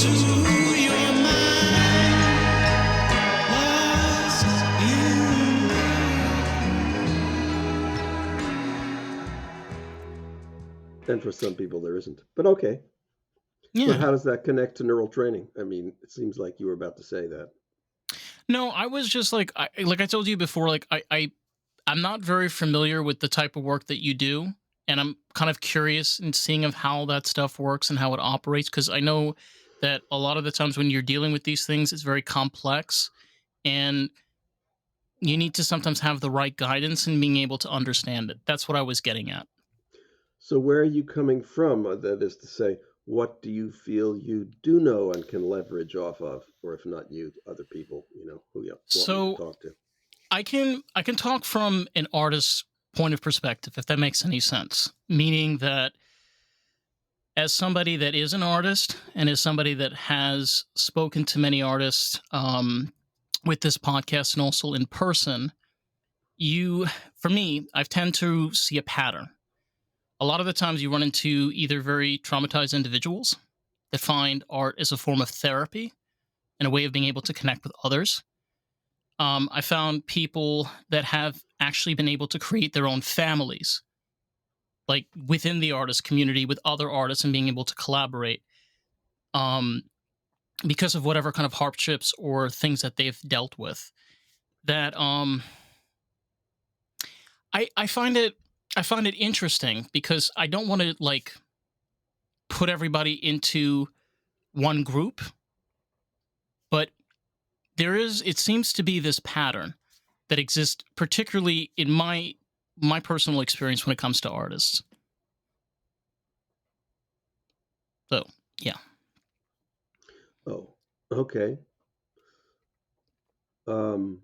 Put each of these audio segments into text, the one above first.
your mind, lost in. And for some people, there isn't. But okay. But Yeah. how does that connect to neural training? I mean, it seems like you were about to say that. No, I was just like I told you before, I'm not very familiar with the type of work that you do, and I'm kind of curious in seeing of how that stuff works and how it operates, because I know that a lot of the times when you're dealing with these things, it's very complex, and you need to sometimes have the right guidance and being able to understand it. That's what I was getting at. So, where are you coming from? That is to say, what do you feel you do know and can leverage off of? Or if not you, other people, who you want me to So talk to? I can talk from an artist's point of perspective, if that makes any sense. Meaning that as somebody that is an artist and as somebody that has spoken to many artists with this podcast and also in person, for me, I tend to see a pattern. A lot of the times you run into either very traumatized individuals that find art as a form of therapy and a way of being able to connect with others. I found people that have actually been able to create their own families, like within the artist community with other artists and being able to collaborate um, because of whatever kind of hardships or things that they've dealt with. That I find it interesting because I don't want to like put everybody into one group, but it seems to be this pattern that exists, particularly in my personal experience when it comes to artists. So yeah. Oh, okay. Um,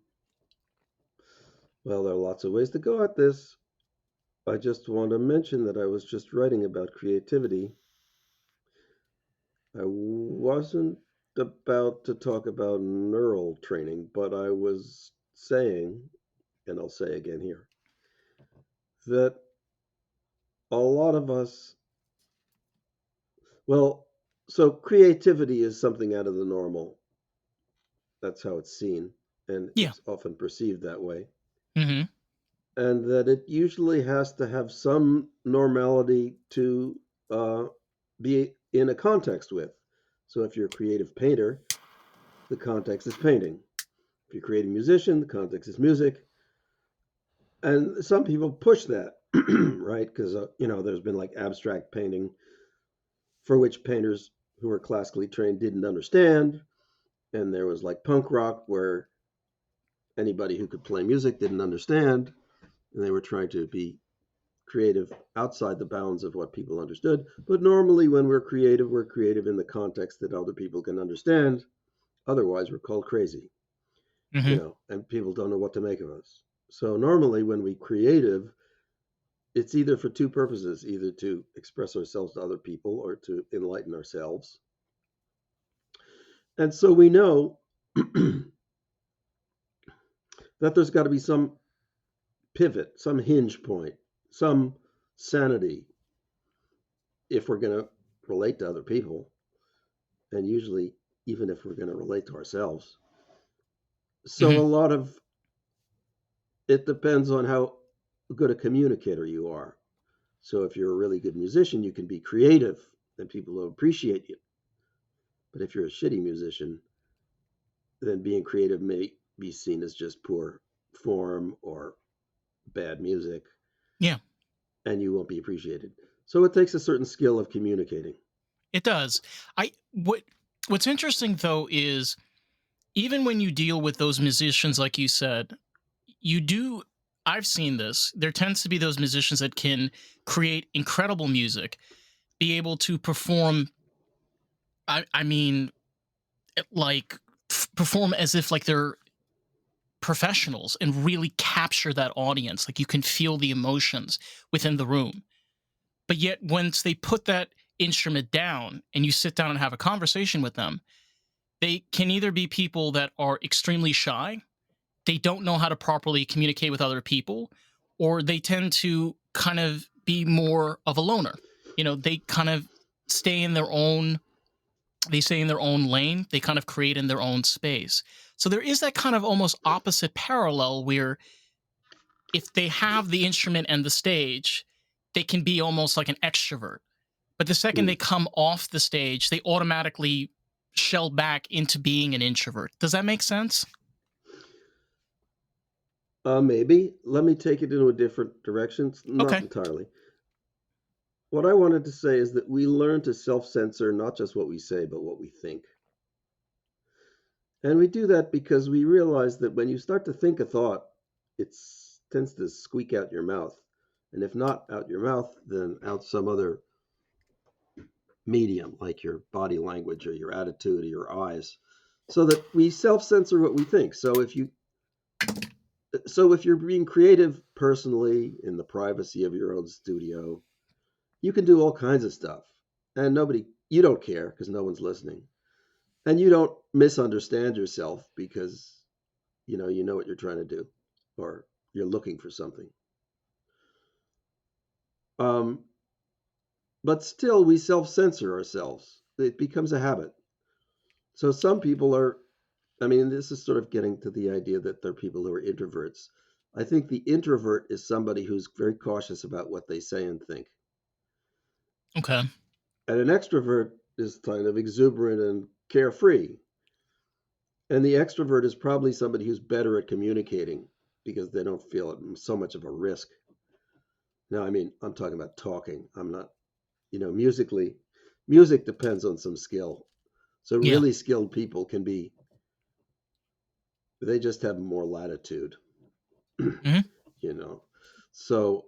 well, there are lots of ways to go at this. I just want to mention that I was just writing about creativity. I wasn't about to talk about neural training, but I was saying, and I'll say again here, that a lot of us, well, so creativity is something out of the normal. That's how it's seen, and Yeah. it's often perceived that way. Hmm. And that it usually has to have some normality to be in a context with. So if you're a creative painter, the context is painting. If you're a creative musician, the context is music. And some people push that, right? Because, there's been like abstract painting for which painters who were classically trained didn't understand. And there was like punk rock where anybody who could play music didn't understand. And they were trying to be creative outside the bounds of what people understood. But normally, when we're creative in the context that other people can understand. Otherwise, we're called crazy, Hmm. and people don't know what to make of us. So normally, when we creative, it's either for two purposes: either to express ourselves to other people or to enlighten ourselves. And so we know that there's got to be some pivot, some hinge point, some sanity if we're going to relate to other people, and usually even if we're going to relate to ourselves. So Hmm. a lot of it depends on how good a communicator you are. So if you're a really good musician, you can be creative and people will appreciate you. But if you're a shitty musician, then being creative may be seen as just poor form or bad music, Yeah, and you won't be appreciated. So it takes a certain skill of communicating. it does. I what What's interesting though is even when you deal with those musicians, like you said, you do. I've seen this. There tends to be those musicians that can create incredible music, be able to perform. I mean, like perform as if like they're professionals and really capture that audience. Like you can feel the emotions within the room. But yet, once they put that instrument down and you sit down and have a conversation with them, they can either be people that are extremely shy, they don't know how to properly communicate with other people, or they tend to kind of be more of a loner. They kind of stay in their own They stay in their own lane. They kind of create in their own space. So there is that kind of almost opposite parallel where if they have the instrument and the stage, they can be almost like an extrovert. But the second Hmm. they come off the stage, they automatically shell back into being an introvert. Does that make sense? Maybe. Let me take it into a different direction. Not Okay. entirely. What I wanted to say is that we learn to self censor not just what we say, but what we think. And we do that because we realize that when you start to think a thought, it tends to squeak out your mouth. And if not out your mouth, then out some other medium, like your body language or your attitude or your eyes, so that we self censor what we think. So if you're being creative personally in the privacy of your own studio, you can do all kinds of stuff. And you don't care because no one's listening. And you don't misunderstand yourself because you know what you're trying to do or you're looking for something. Um, but still, we self censor ourselves. It becomes a habit. So some people are, I mean, this is sort of getting to the idea that there are people who are introverts. I think the introvert is somebody who's very cautious about what they say and think. Okay. And an extrovert is kind of exuberant and carefree. And the extrovert is probably somebody who's better at communicating because they don't feel it so much of a risk. Now, I mean, I'm talking about talking. I'm not, musically, music depends on some skill. So Yeah. really skilled people they just have more latitude, Hmm. you know. So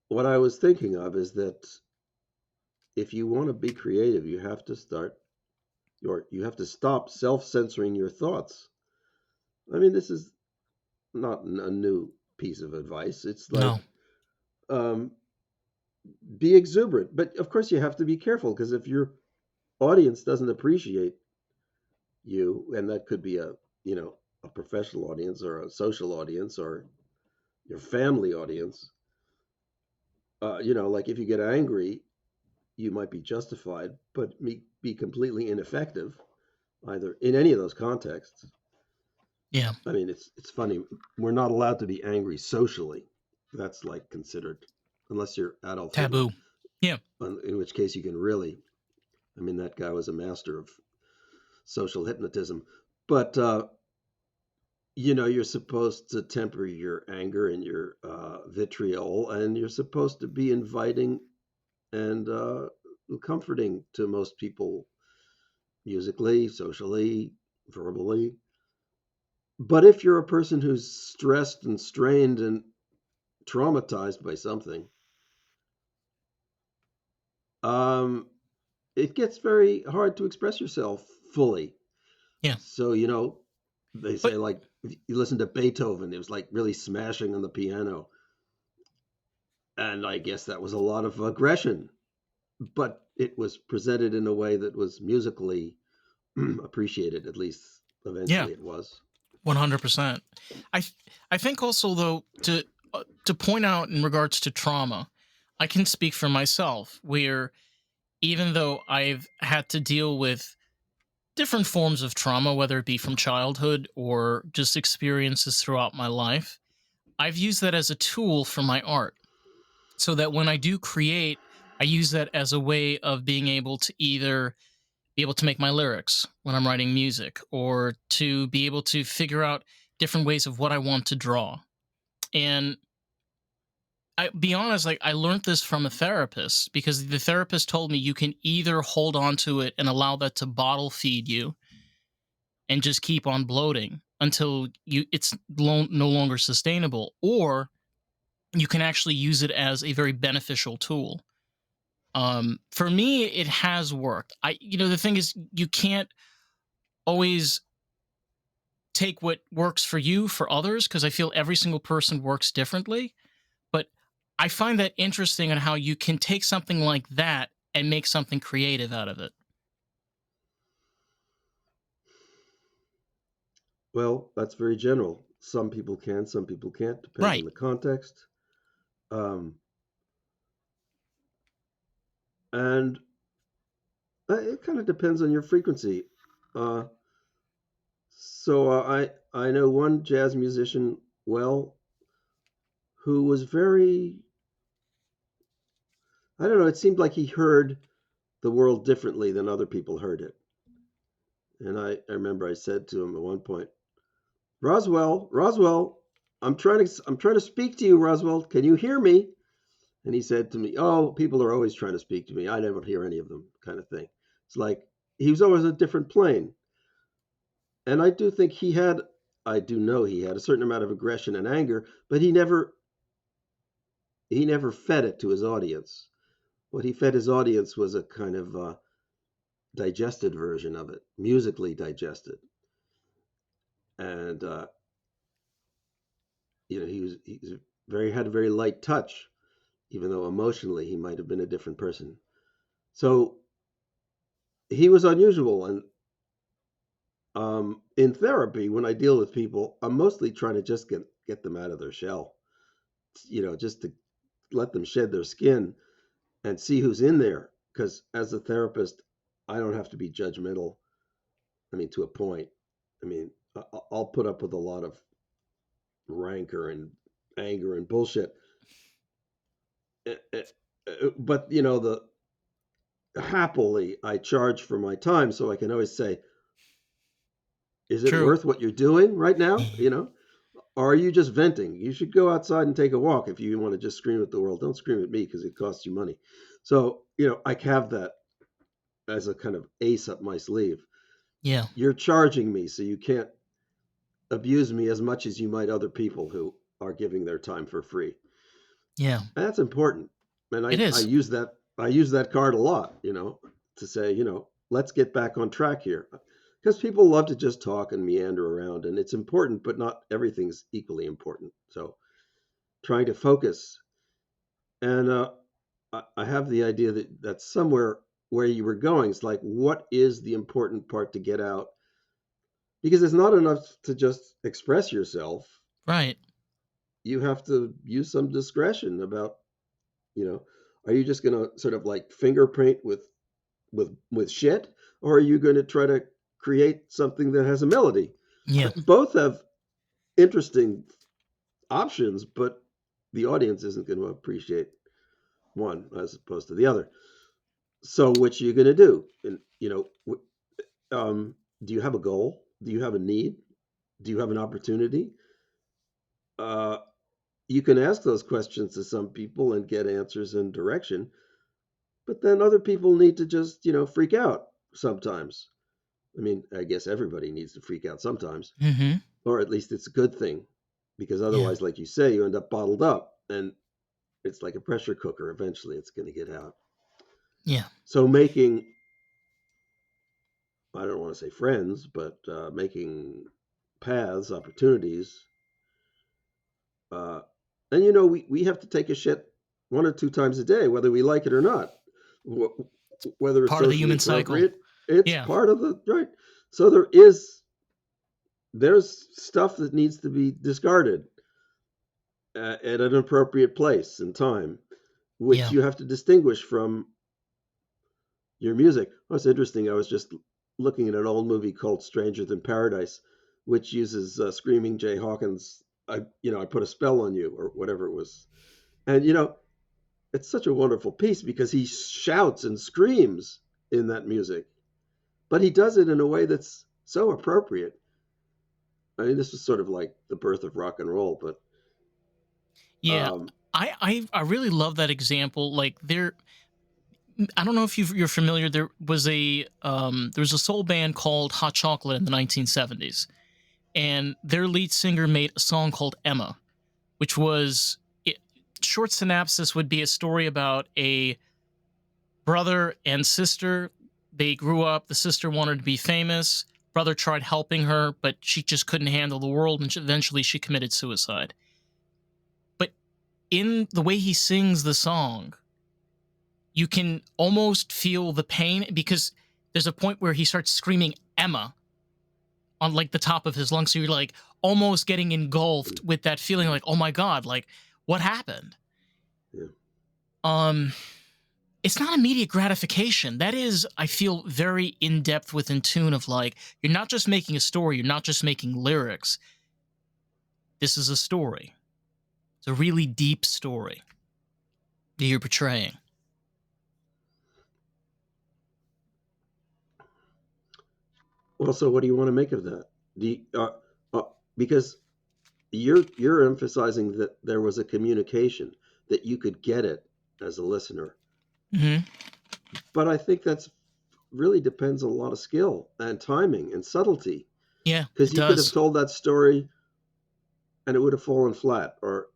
what I was thinking of is that if you want to be creative, you have to stop self-censoring your thoughts. I mean, this is not a new piece of advice. It's No. like um, be exuberant, but of course you have to be careful because if your audience doesn't appreciate you, and that could be a professional audience or a social audience or your family audience, like if you get angry, you might be justified, but be completely ineffective either in any of those contexts. Yeah. I mean, it's funny. We're not allowed to be angry socially. That's like considered, unless you're Adolf Hitler, Taboo. Yeah. in which case you can really. I mean, that guy was a master of social hypnotism. But you're supposed to temper your anger and your vitriol, and you're supposed to be inviting and comforting to most people, musically, socially, verbally. But if you're a person who's stressed and strained and traumatized by something, um, it gets very hard to express yourself fully. Yeah. So, they say But like if you listen to Beethoven, it was like really smashing on the piano. And I guess that was a lot of aggression, but it was presented in a way that was musically appreciated, at least yeah, eventually it was. 100%. I think also though to point out in regards to trauma, I can speak for myself where even though I've had to deal with different forms of trauma, whether it be from childhood or just experiences throughout my life, I've used that as a tool for my art. So that when I do create, I use that as a way of being able to either be able to make my lyrics when I'm writing music or to be able to figure out different ways of what I want to draw. And I be honest, like I learned this from a therapist because the therapist told me you can either hold on to it and allow that to bottle feed you and just keep on bloating until it's no longer sustainable, or you can actually use it as a very beneficial tool. For me, it has worked. The thing is, you can't always take what works for you for others because I feel every single person works differently. But I find that interesting on how you can take something like that and make something creative out of it. Well, that's very general. Some people can, some people can't. Depends on Right. the context. Um, and It kind of depends on your frequency. Uh, so I know one jazz musician well who was very, I don't know, it seemed like he heard the world differently than other people heard it. And I remember I said to him at one point, Roswell, I'm trying to speak to you, Roswell. Can you hear me? And he said to me, "Oh, people are always trying to speak to me. I never hear any of them," kind of thing. It's like he was always a different plane. And I do know he had a certain amount of aggression and anger, but he never fed it to his audience. What he fed his audience was a kind of digested version of it, musically digested. And he was very had a very light touch, even though emotionally he might have been a different person. So he was unusual, and in therapy, when I deal with people, I'm mostly trying to just get them out of their shell, just to let them shed their skin and see who's in there. Because as a therapist, I don't have to be judgmental. I mean, to a point. I mean, I'll put up with a lot of rancor and anger and bullshit. Eh, eh, But the happily I charge for my time, so I can always say, "Is it True. worth what you're doing right now?" Or are you just venting? You should go outside and take a walk if you want to just scream at the world. Don't scream at me because it costs you money. So, I have that as a kind of ace up my sleeve. Yeah. You're charging me, so you can't abuse me as much as you might other people who are giving their time for free. Yeah. And that's important. And It I is. use that card a lot, to say, let's get back on track here. Because people love to just talk and meander around, and it's important, but not everything's equally important. So trying to focus. And I have the idea that that's somewhere where you were going. It's like, what is the important part to get out? Because it's not enough to just express yourself. Right. You have to use some discretion about, you know, are you just going to sort of like fingerprint with shit, or are you going to try to create something that has a melody? Yeah. Both have interesting options, but the audience isn't going to appreciate one as opposed to the other. So, which are you going to do? And do you have a goal? Do you have a need? Do you have an opportunity? Uh, you can ask those questions to some people and get answers and direction, but then other people need to just freak out sometimes. I mean, I guess everybody needs to freak out sometimes, Mm-hmm. or at least it's a good thing, because Yeah. otherwise, like you say, you end up bottled up, and it's like a pressure cooker. Eventually, it's going to get out. Yeah. So making, I don't want to say friends, but making paths, opportunities. Uh, and we have to take a shit one or two times a day, whether we like it or not. Whether it's Part of the socially human cycle. appropriate, it's Yeah. part of the right. So there's stuff that needs to be discarded at an appropriate place and time, which Yeah. you have to distinguish from your music. Oh, it's interesting. I was just looking at an old movie called Stranger Than Paradise, which uses Screaming Jay Hawkins. I put a spell on you, or whatever it was. And it's such a wonderful piece because he shouts and screams in that music, but he does it in a way that's so appropriate. I mean, this was sort of like the birth of rock and roll, but Yeah. um, I really love that example. Like I don't know if you're familiar. There was a soul band called Hot Chocolate in the 1970s, and their lead singer made a song called Emma, which was it, short synopsis would be a story about a brother and sister. They grew up. The sister wanted to be famous. Brother tried helping her, but she just couldn't handle the world, and eventually she committed suicide. But in the way he sings the song, you can almost feel the pain because there's a point where he starts screaming Emma on like the top of his lungs. So you're like almost getting engulfed with that feeling like, oh my God, like what happened? yeah, Um, it's not immediate gratification. That is, I feel, very in depth within tune of like, you're not just making a story, you're not just making lyrics. This is a story. It's a really deep story that you're portraying. Well, so what do you want to make of that? Do you, because you're emphasizing that there was a communication, that you could get it as a listener, Hmm. but I think that's really depends on a lot of skill and timing and subtlety, Yeah, because it you could have does. told that story and it would have fallen flat, or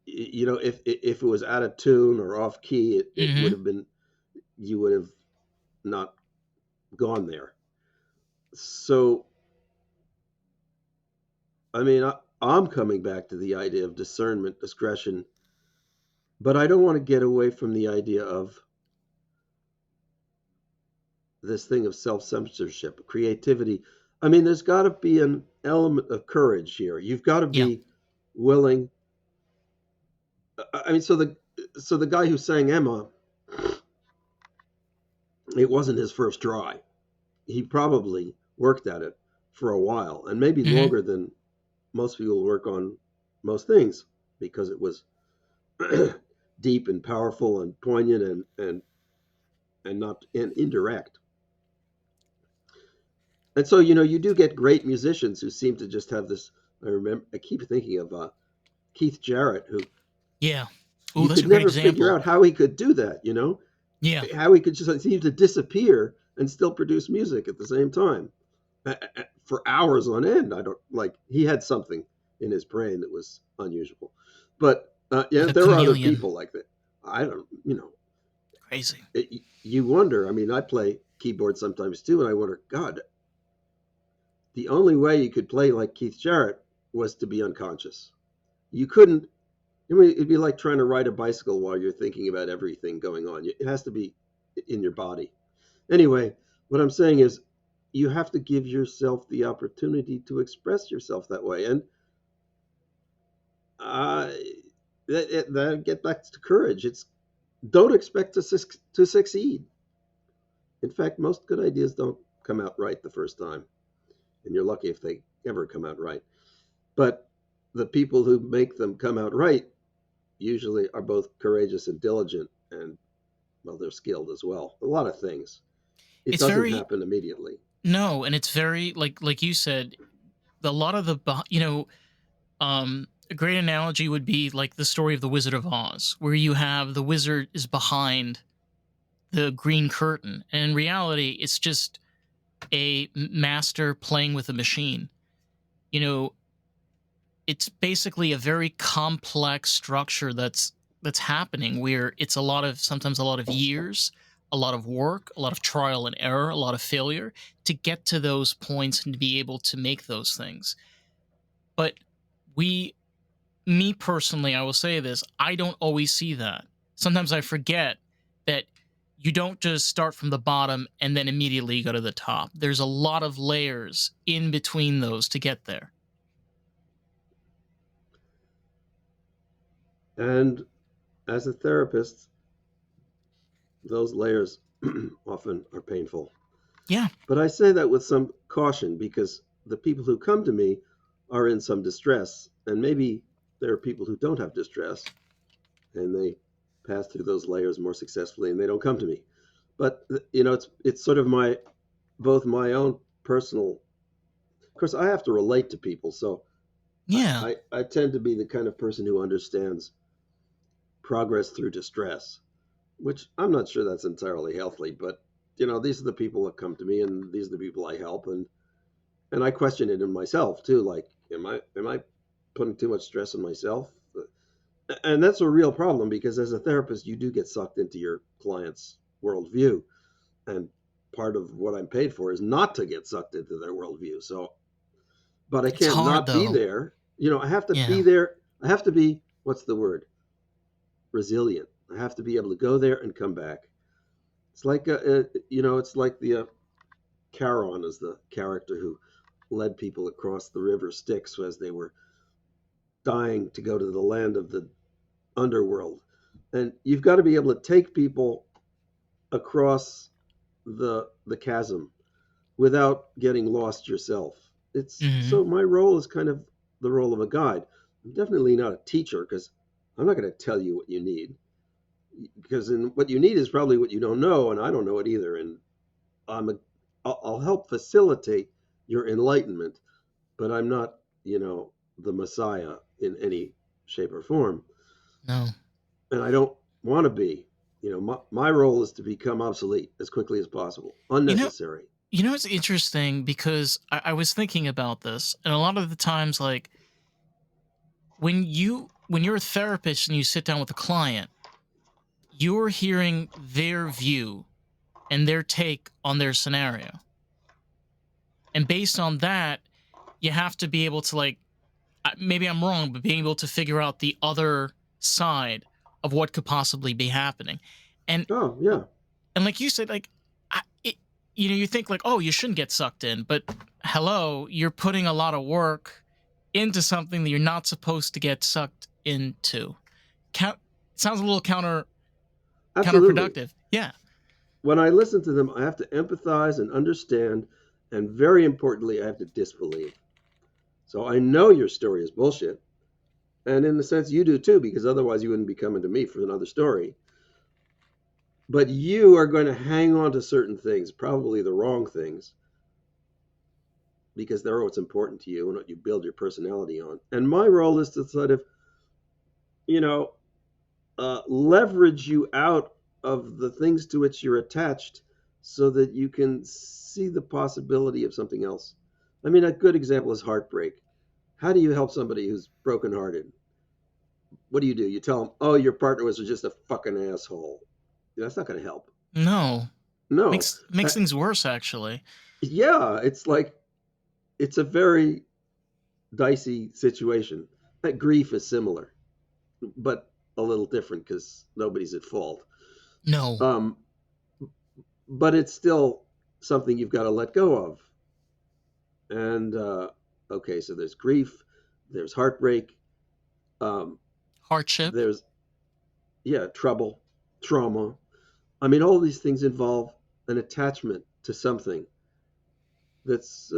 if it was out of tune or off key, it would Hmm. have been, you would have not gone there. So I mean, I'm coming back to the idea of discernment, discretion, but I don't want to get away from the idea of this thing of self censorship, creativity. I mean, there's got to be an element of courage here. You've got to Yeah. be willing. I mean, so the guy who sang Emma, it wasn't his first try. He probably worked at it for a while, and maybe Hmm. longer than most people work on most things, because it was deep and powerful and poignant and not and indirect. And so you do get great musicians who seem to just have this. I keep thinking of Keith Jarrett, who Yeah. Oh, you that's could a great never figure example. out how he could do that. Yeah. How he could just seem to disappear and still produce music at the same time for hours on end. I don't like he had something in his brain that was unusual, but yeah, Like a there are other chameleon. people like that. I don't, Crazy. you wonder. I mean, I play keyboard sometimes too, and I wonder, God, the only way you could play like Keith Jarrett was to be unconscious. You couldn't. I mean, it'd be like trying to ride a bicycle while you're thinking about everything going on. It has to be in your body. Anyway, what I'm saying is, you have to give yourself the opportunity to express yourself that way, and uh, that get back to courage. It's don't expect to succeed. In fact, most good ideas don't come out right the first time, and you're lucky if they ever come out right. But the people who make them come out right usually are both courageous and diligent, and well, they're skilled as well. A lot of things. It It's doesn't very happen immediately. no, and it's very like you said. A lot of the a great analogy would be like the story of the Wizard of Oz, where you have the wizard is behind the green curtain, and in reality, it's just a master playing with a machine. You know, it's basically a very complex structure that's happening where it's a lot of sometimes a lot of years, a lot of work, a lot of trial and error, a lot of failure to get to those points and to be able to make those things. But we me personally, I will say this, I don't always see that. Sometimes I forget that you don't just start from the bottom and then immediately go to the top. There's a lot of layers in between those to get there. And as a therapist, those layers often are painful. Yeah. But I say that with some caution, because the people who come to me are in some distress, and maybe there are people who don't have distress and they pass through those layers more successfully and they don't come to me. But it's sort of my both my own personal. Of course, I have to relate to people, so I, Yeah. I tend to be the kind of person who understands progress through distress, which I'm not sure that's entirely healthy. But these are the people that come to me, and these are the people I help, and I question it in myself too. Like, am I putting too much stress on myself? And that's a real problem, because as a therapist, you do get sucked into your client's worldview, and part of what I'm paid for is not to get sucked into their worldview. So, but I It's can't hard not be though. there. I have to be Yeah. there. I have to be, what's the word? Resilient. I have to be able to go there and come back. It's like it's like the Charon is the character who led people across the river Styx as they were dying to go to the land of the underworld. And you've got to be able to take people across the chasm without getting lost yourself. It's Hmm. so my role is kind of the role of a guide. I'm definitely not a teacher because I'm not going to tell you what you need because what you need is probably what you don't know, and I don't know it either. And I'm a I'll help facilitate your enlightenment, but I'm not, the Messiah in any shape or form, No. and I don't want to be. My role is to become obsolete as quickly as possible, You know, unnecessary. it's interesting because I was thinking about this, and a lot of the times, like when you're a therapist and you sit down with a client, you're hearing their view and their take on their scenario, and based on that, you have to be able to like maybe I'm wrong, but being able to figure out the other side of what could possibly be happening, and Oh yeah, and like you said, like it, you think like, oh, you shouldn't get sucked in, but hello, you're putting a lot of work into something that you're not supposed to get sucked into. Count sounds a little absolutely. counterproductive. Yeah. When I listen to them, I have to empathize and understand, and very importantly, I have to disbelieve. So I know your story is bullshit, and in a sense, you do too, because otherwise you wouldn't be coming to me for another story. But you are going to hang on to certain things, probably the wrong things, because they're what's important to you and what you build your personality on. And my role is to sort of, you know, leverage you out of the things to which you're attached so that you can see the possibility of something else. I mean, a good example is heartbreak. How do you help somebody who's brokenhearted? What do? You tell them, oh, your partner was just a fucking asshole. That's not going to help. No. No. Makes things worse actually. Yeah, it's like, it's a very dicey situation. That grief is similar, but a little different because nobody's at fault. No. Um, but it's still something you've got to let go of. And okay, so there's grief, there's heartbreak, um, Hardship. there's trouble, trauma. I mean, all these things involve an attachment to something that's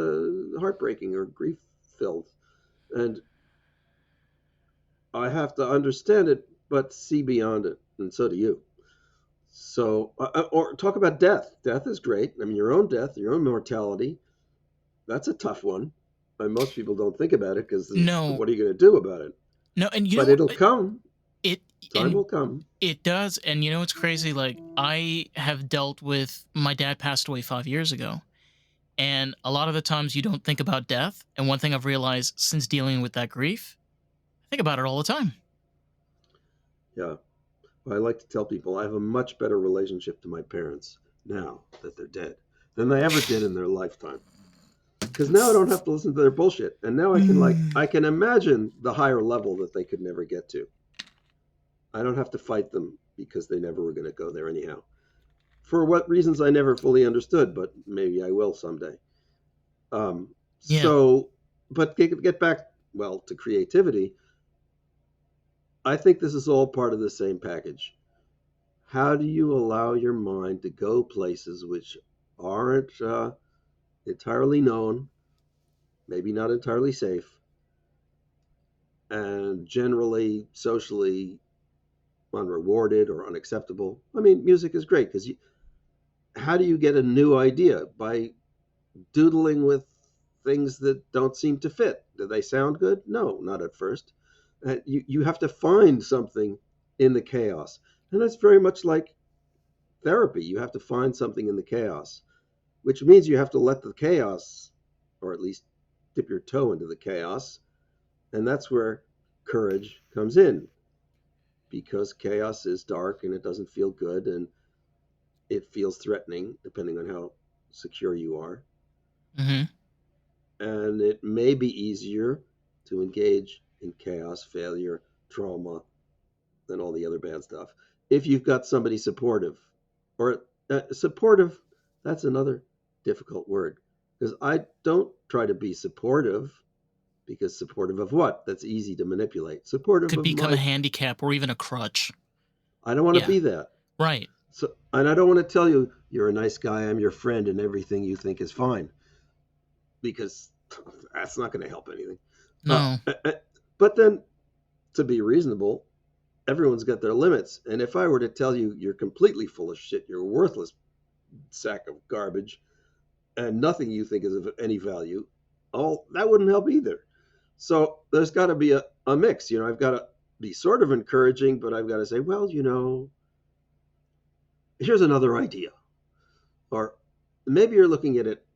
heartbreaking or grief filled, and I have to understand it, but see beyond it, and so do you. So, or talk about death. Death is great. I mean, your own death, your own mortality. That's a tough one. And most people don't think about it because No. what are you going to do about it? No, and you But know it'll come. it Time and will come. it does, and you know it's crazy, like I have dealt with my dad passed away 5 years ago. And a lot of the times you don't think about death, and one thing I've realized since dealing with that grief, I think about it all the time. Yeah. Well, I like to tell people I have a much better relationship to my parents now that they're dead than they ever did in their lifetime. Because now I don't have to listen to their bullshit, and now Mm. I can imagine the higher level that they could never get to. I don't have to fight them because they never were going to go there anyhow. For what reasons I never fully understood, but maybe I will someday. Yeah. So, but get back, well, to creativity. I think this is all part of the same package. How do you allow your mind to go places which aren't entirely known, maybe not entirely safe, and generally socially unrewarded or unacceptable? I mean, music is great because how do you get a new idea? By doodling with things that don't seem to fit. Do they sound good? No, not at first. You have to find something in the chaos. And that's very much like therapy. You have to find something in the chaos, which means you have to let the chaos, or at least dip your toe into the chaos. And that's where courage comes in because chaos is dark and it doesn't feel good and it feels threatening depending on how secure you are. Hmm. And it may be easier to engage in chaos, failure, trauma, and all the other bad stuff if you've got somebody supportive. Or supportive, that's another difficult word because I don't try to be supportive because supportive of what? That's easy to manipulate. Supportive Could of become a my, handicap or even a crutch. I don't want to Yeah. be that. Right. So, and I don't want to tell you you're a nice guy, I'm your friend, and everything you think is fine, because that's not going to help anything. Uh, No. uh, uh, but then, to be reasonable, everyone's got their limits. And if I were to tell you you're completely full of shit, you're a worthless sack of garbage, and nothing you think is of any value, all that wouldn't help either. So there's got to be a mix. I've got to be sort of encouraging, but I've got to say, well, here's another idea, or maybe you're looking at it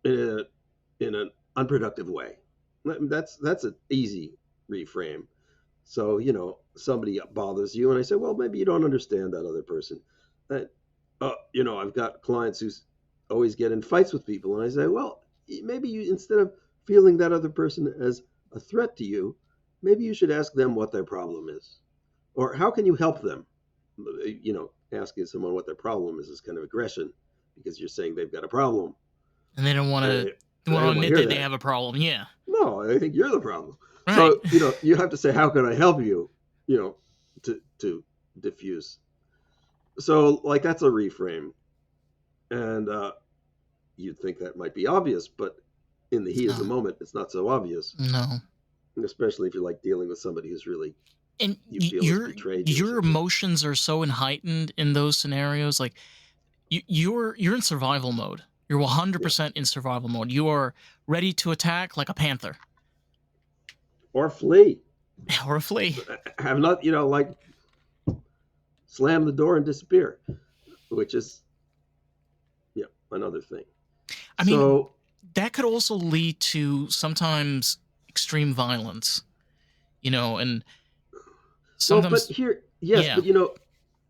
in an unproductive way. That's an easy reframe. So somebody bothers you, and I say, well, maybe you don't understand that other person. I've got clients who always get in fights with people, and I say, well, maybe you, instead of feeling that other person as a threat to you, maybe you should ask them what their problem is, or how can you help them. Asking someone what their problem is kind of aggression, because you're saying they've got a problem. And they don't want And to I don't want to admit hear that they that. have a problem. Yeah. No, I think you're the problem. Right. So you have to say, how can I help you? To diffuse. So like that's a reframe, and you'd think that might be obvious, but in the It's heat of the not. moment, it's not so obvious. No. Especially if you're like dealing with somebody who's really And you feel has betrayed you or your something. emotions are so heightened in those scenarios. Like you're in survival mode. You're Yeah. 100% in survival mode. You are ready to attack like a panther Or flee. or a flea. Have not, like slam the door and disappear, which is another thing. I mean, So that could also lead to sometimes extreme violence, and well, but sometimes, here, yes, yeah, but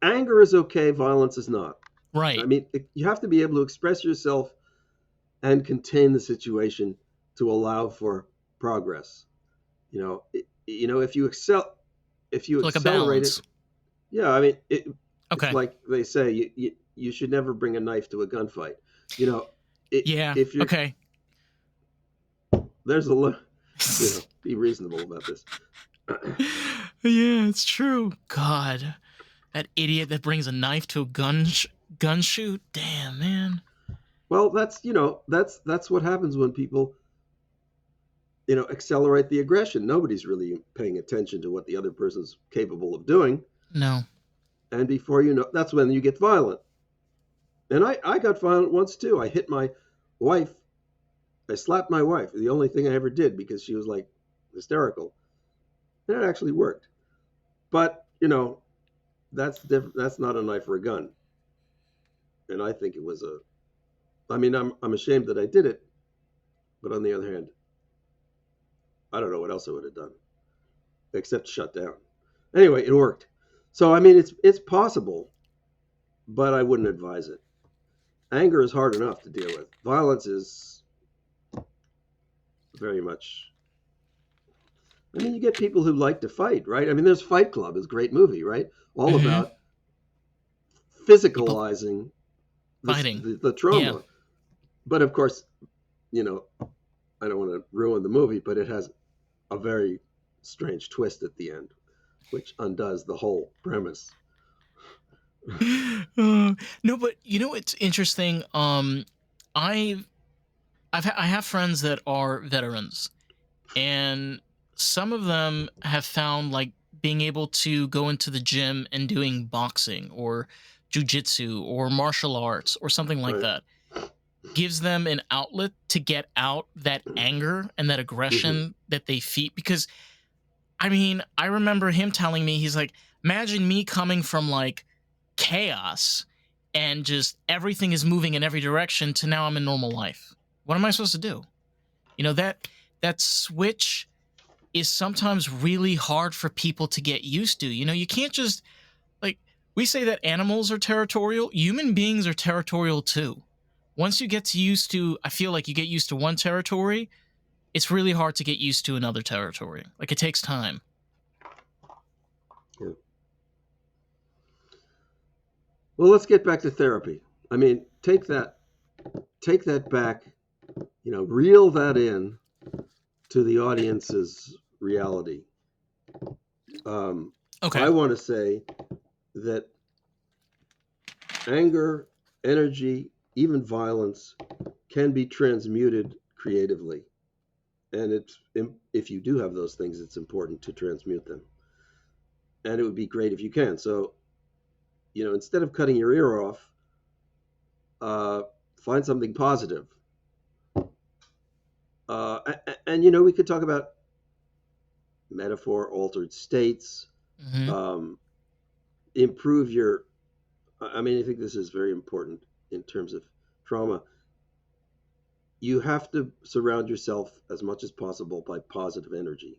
anger is okay, violence is not. I right. mean, you have to be able to express yourself and contain the situation to allow for progress. If you So like a accelerate it, balance. yeah. I mean, it's Okay. like they say you should never bring a knife to a gunfight. You know, Yeah. if you're Okay. there's be reasonable about this. Yeah, it's true. God, that idiot that brings a knife to a gun shoot. Damn, man. Well, that's what happens when people accelerate the aggression. Nobody's really paying attention to what the other person's capable of doing, No. and before you know, that's when you get violent. And I got violent once too. I hit my wife. I slapped my wife. The only thing I ever did, because she was like hysterical. And it actually worked. But that's different. That's not a knife or a gun. And I think it was a. I mean, I'm ashamed that I did it. But on the other hand, I don't know what else I would have done except shut down. Anyway, it worked. So I mean, it's possible, but I wouldn't advise it. Anger is hard enough to deal with. Violence is very much. I mean, you get people who like to fight, right? I mean, there's Fight Club, is a great movie, right? All Mm-hmm. about People physicalizing fighting. the Yeah. trauma. But of course, you know, I don't want to ruin the movie, but it has a very strange twist at the end, which undoes the whole premise. No, but it's interesting. I I have friends that are veterans, and some of them have found like being able to go into the gym and doing boxing or jujitsu or martial arts or something like Right. that gives them an outlet to get out that anger and that Mm-hmm. aggression that they feel. Because I mean, I remember him telling me, he's like, imagine me coming from like chaos and just everything is moving in every direction to now I'm in normal life. What am I supposed to do? That switch is sometimes really hard for people to get used to. You can't just like we say that animals are territorial, human beings are territorial too. Once you get to used to, I feel like you get used to one territory, it's really hard to get used to another territory. Like it takes time. Yeah. Well, let's get back to therapy. I mean, take that back, reel that in to the audience's reality. Um, Okay. I want to say that Anger, energy, even violence can be transmuted creatively. And if you do have those things, it's important to transmute them. And it would be great if you can. So, instead of cutting your ear off, uh, find something positive. And we could talk about metaphor, altered states, Hmm. um, improve your. I mean, I think this is very important in terms of trauma. You have to surround yourself as much as possible by positive energy.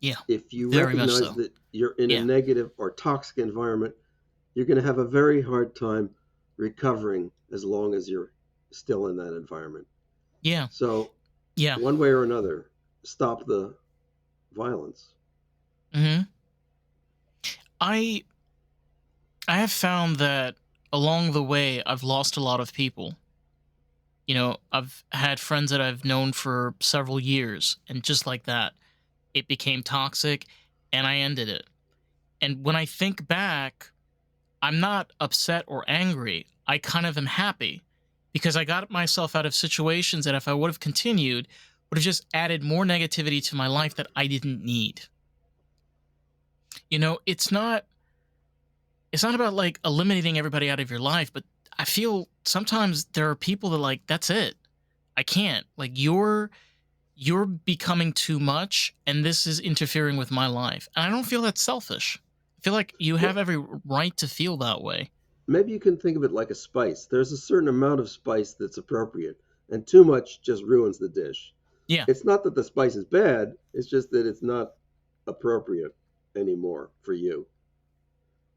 Yeah, If you very much recognize so. that you're in a Yeah, negative or toxic environment, you're going to have a very hard time recovering as long as you're still in that environment. yeah, So, yeah. one way or another, stop the violence. Hmm. I I have found that along the way I've lost a lot of people. I've had friends that I've known for several years, and just like that, it became toxic, and I ended it. And when I think back, I'm not upset or angry. I kind of am happy because I got myself out of situations that if I would have continued, would have just added more negativity to my life that I didn't need. It's not about like eliminating everybody out of your life, but I feel sometimes there are people that like that's it. I can't. Like you're becoming too much and this is interfering with my life. And I don't feel that's selfish. I feel like you have Well, every right to feel that way. maybe you can think of it like a spice. There's a certain amount of spice that's appropriate, and too much just ruins the dish. Yeah. It's not that the spice is bad, it's just that it's not appropriate anymore for you.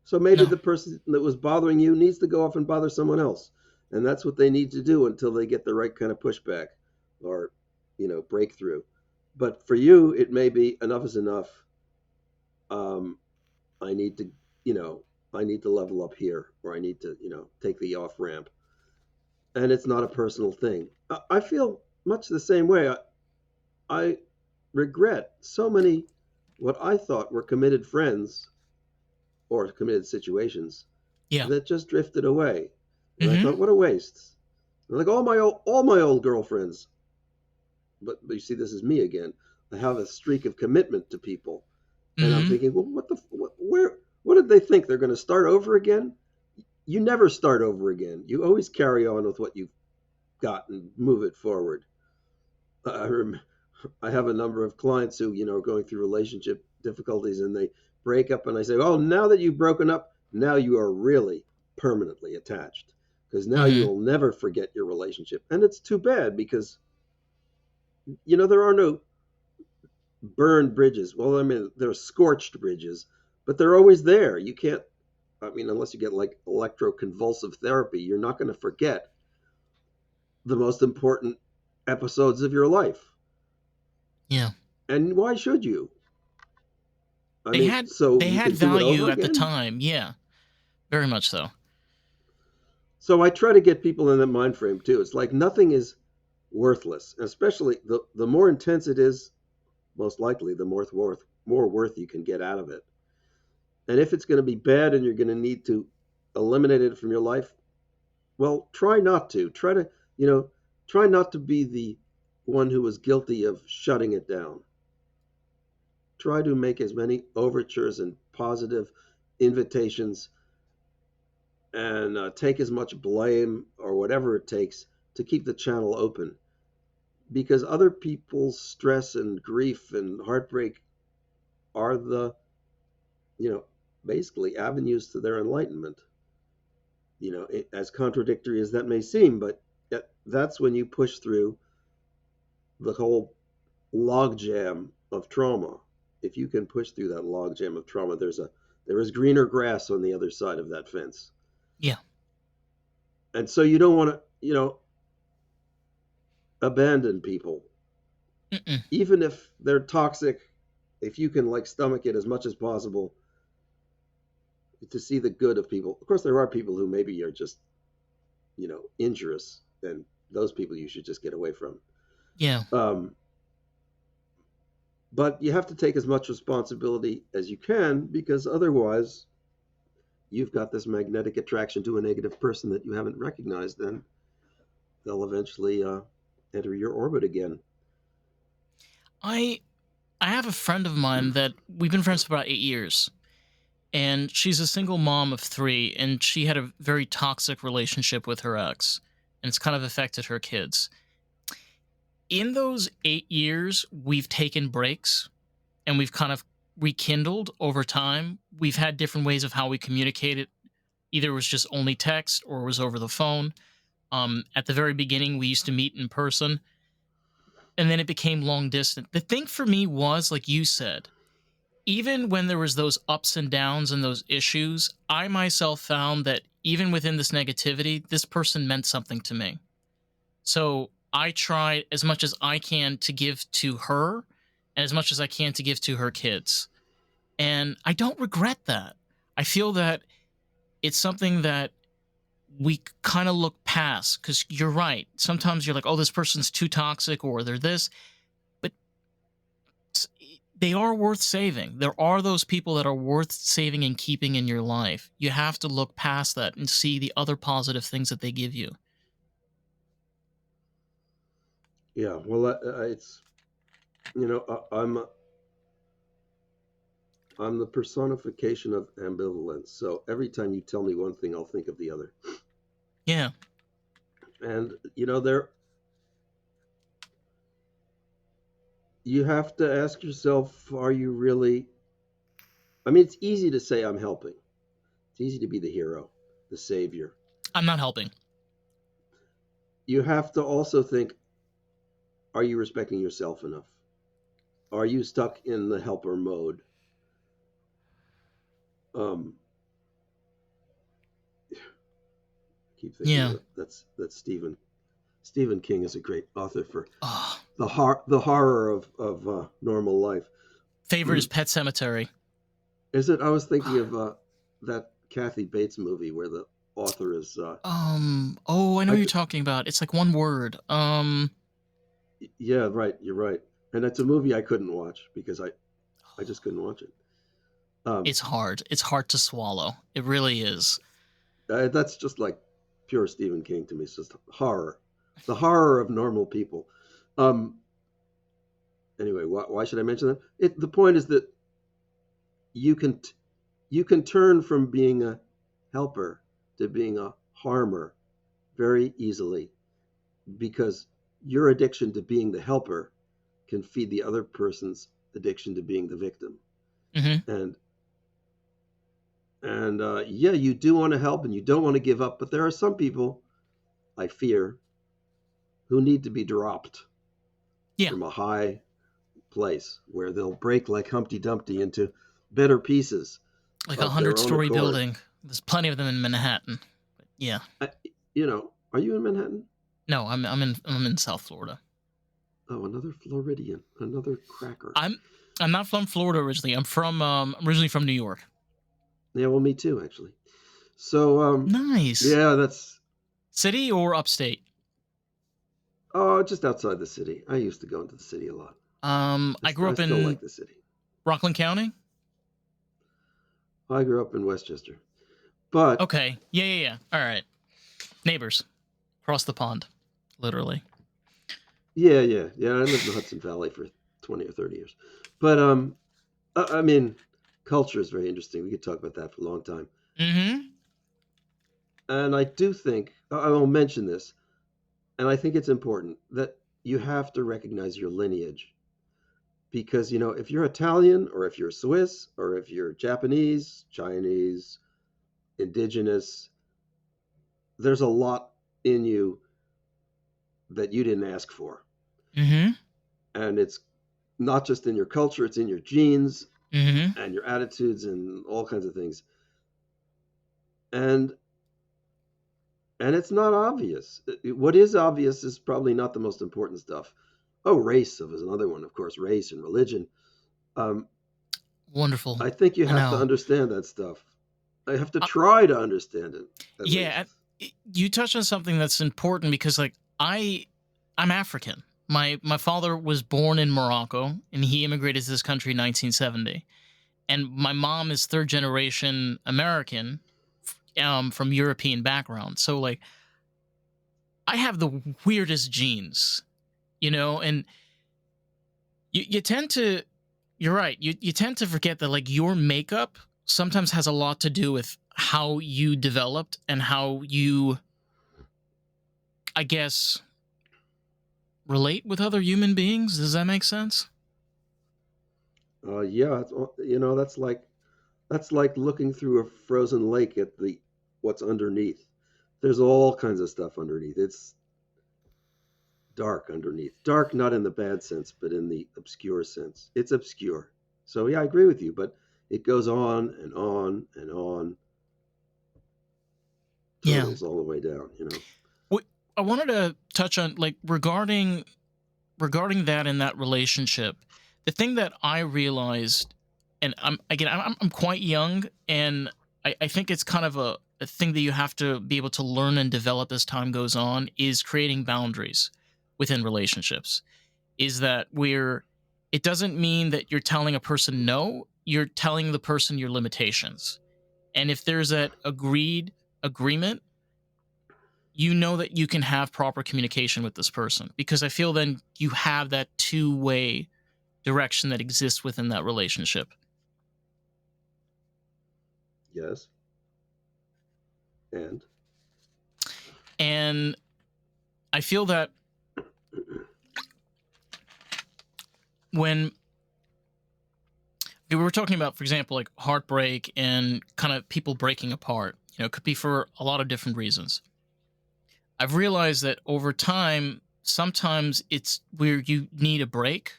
So maybe No. the person that was bothering you needs to go off and bother someone else. And that's what they need to do until they get the right kind of pushback or, breakthrough. But for you, it may be enough is enough. Um, I need to, you know, I need to level up here, or I need to, take the off ramp. And it's not a personal thing. I feel much the same way. I regret so many what I thought were committed friends or committed situations Yeah. that just drifted away. And I Mhm. thought, what a waste. Like all my old girlfriends, but you see, this is me again. I have a streak of commitment to people, and I'm Mhm. thinking, well, what did they think they're going to start over again? You never start over again. You always carry on with what you've got and move it forward. I rem- I have a number of clients who, are going through relationship difficulties and they break up and I say, "Oh, now that you've broken up, now you are really permanently attached because now you Mhm. will never forget your relationship." And it's too bad because, there are no burned bridges. Well, I mean, there are scorched bridges, but they're always there. You can't, I mean, unless you get like electroconvulsive therapy, you're not going to forget the most important episodes of your life. Yeah. And why should you? I They mean, had so they you had can do it over value at the again? time. Yeah. Very much so. So I try to get people in that mind frame too. It's like nothing is worthless, especially the more intense it is, most likely the more worth you can get out of it. And if it's going to be bad and you're going to need to eliminate it from your life, well, try not to. You know, try not to be the one who was guilty of shutting it down. Try to make as many overtures and positive invitations and take as much blame or whatever it takes to keep the channel open because other people's stress and grief and heartbreak are the you know basically avenues to their enlightenment. As contradictory as that may seem, but that's when you push through the whole logjam of trauma. If you can push through that logjam of trauma, there is greener grass on the other side of that fence. Yeah. And so you don't want to abandon people Mm-mm. even if they're toxic. If you can like stomach it as much as possible to see the good of people. Of course, there are people who maybe are just injurious, and those people you should just get away from. Yeah. Um, but you have to take as much responsibility as you can because otherwise you've got this magnetic attraction to a negative person that you haven't recognized, then they'll eventually enter your orbit again. I I have a friend of mine that we've been friends for about 8 years, and she's a single mom of three, and she had a very toxic relationship with her ex, and it's kind of affected her kids. In those 8 years, we've taken breaks and we've kind of rekindled over time. We've had different ways of how we communicated. Either it was just only text or it was over the phone. At the very beginning, we used to meet in person, and then it became long distance. The thing for me was, like you said, even when there was those ups and downs and those issues, I myself found that even within this negativity, this person meant something to me. So I try as much as I can to give to her and as much as I can to give to her kids. And I don't regret that. I feel that it's something that we kind of look past, because you're right. Sometimes you're like, oh, this person's too toxic or they're this, but they are worth saving. There are those people that are worth saving and keeping in your life. You have to look past that and see the other positive things that they give you. Yeah, well, it's I'm the personification of ambivalence. So every time you tell me one thing, I'll think of the other. Yeah. And there you have to ask yourself, are you really? I mean, it's easy to say I'm helping. It's easy to be the hero, the savior. I'm not helping. You have to also think, are you respecting yourself enough? Are you stuck in the helper mode? Um, keep thinking Yeah. of that's Stephen King is a great author for Oh, the horror of normal life. favorite is Pet Cemetery. Is it? I was thinking of that Kathy Bates movie where the author is. Oh, I know I what you're talking about. It's like one word. Yeah, right. You're right, and it's a movie I couldn't watch because I just couldn't watch it. Um, It's hard. It's hard to swallow. It really is. that's just like pure Stephen King to me. It's just horror, the horror of normal people. Um, anyway, why should I mention that? The point is that you can you can turn from being a helper to being a harmer very easily because your addiction to being the helper can feed the other person's addiction to being the victim. Hmm. And yeah, you do want to help and you don't want to give up, but there are some people, I fear, who need to be dropped Yeah, from a high place where they'll break like Humpty Dumpty into better pieces like a of hundred their own story accord. building. There's plenty of them in Manhattan. But yeah. I, are you in Manhattan? No, I'm in South Florida. Oh, another Floridian, another cracker. I'm I'm not from Florida originally. I'm originally from New York. Yeah, well, me too, actually. So, Nice. yeah, that's City or upstate? just outside the city. I used to go into the city a lot. I grew I up still in like the city. Rockland County. I grew up in Westchester, but Okay. Yeah, yeah, yeah. All right. Neighbors across the pond, literally. yeah. I lived in the Hudson Valley for 20 or 30 years. But I mean, culture is very interesting. We could talk about that for a long time. Mm-hmm. And I do think I will mention this, and I think it's important that you have to recognize your lineage because if you're Italian or if you're Swiss or if you're Japanese, Chinese, indigenous, there's a lot in you that you didn't ask for. Mm-hmm. And it's not just in your culture, it's in your genes Mm-hmm. and your attitudes and all kinds of things. And it's not obvious. What is obvious is probably not the most important stuff. Oh, race is another one, of course, race and religion. Um, Wonderful. I think you I have to know. understand that stuff. I have to Uh, try to understand it, at yeah, least. you touched on something that's important because, like, I'm African. My father was born in Morocco and he immigrated to this country in 1970. And my mom is third generation American, from European background. So like I have the weirdest genes, and you tend to you're right. You tend to forget that like your makeup sometimes has a lot to do with how you developed and how you, I guess, relate with other human beings. Does that make sense? Yeah, that's like looking through a frozen lake at the what's underneath. There's all kinds of stuff underneath. It's dark underneath. Dark not in the bad sense, but in the obscure sense. It's obscure. So yeah, I agree with you, but it goes on and on and on, Yeah. turtles all the way down. What I wanted to touch on, like regarding that in that relationship, the thing that I realized, and I'm quite young, and I think it's kind of a thing that you have to be able to learn and develop as time goes on, is creating boundaries within relationships. Is that where it doesn't mean that you're telling a person no, you're telling the person your limitations. And if there's that agreement, you know that you can have proper communication with this person, because I feel then you have that two-way direction that exists within that relationship. Yes. And And I feel that when we were talking about, for example, like heartbreak and kind of people breaking apart, it could be for a lot of different reasons. I've realized that over time, sometimes it's where you need a break.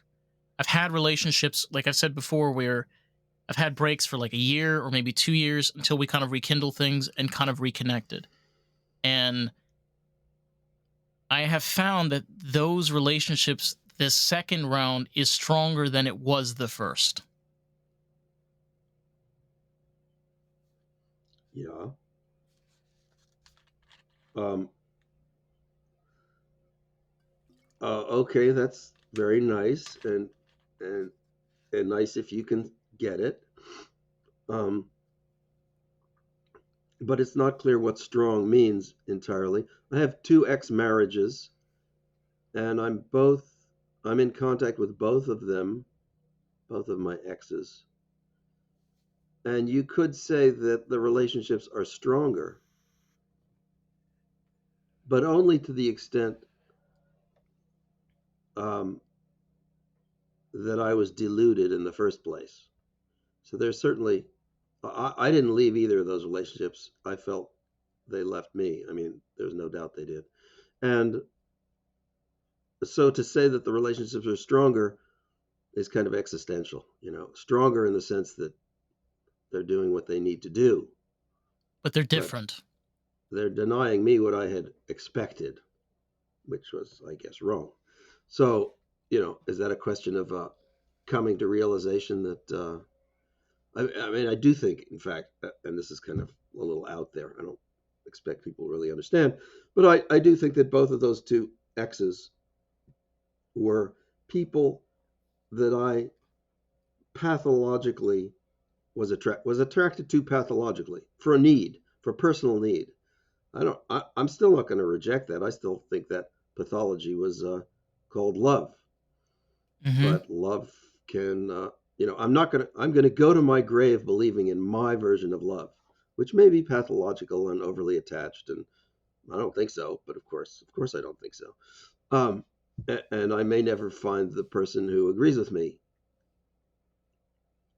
I've had relationships, like I've said before, where I've had breaks for like a year or maybe 2 years until we kind of rekindle things and kind of reconnected. And I have found that those relationships, the second round is stronger than it was the first. yeah. Um, okay, that's very nice and and nice if you can get it. Um, but it's not clear what strong means entirely. I have two ex-marriages, and I'm in contact with both of them, both of my exes. And you could say that the relationships are stronger, but only to the extent um, that I was deluded in the first place. So there's certainly, I didn't leave either of those relationships. I felt they left me. I mean, there's no doubt they did. And so to say that the relationships are stronger is kind of existential, stronger in the sense that they're doing what they need to do, But they're but different. they're denying me what I had expected, which was, I guess, wrong. So, is that a question of coming to realization that, I mean, I do think, in fact, and this is kind of a little out there, I don't expect people to really understand, but I do think that both of those two exes were people that I pathologically was attracted to pathologically for a need, for personal need. I'm still not going to reject that. I still think that pathology was called love, Hmm. but love can. I'm going to go to my grave believing in my version of love, which may be pathological and overly attached, and I don't think so. But of course, I don't think so. Um, and I may never find the person who agrees with me,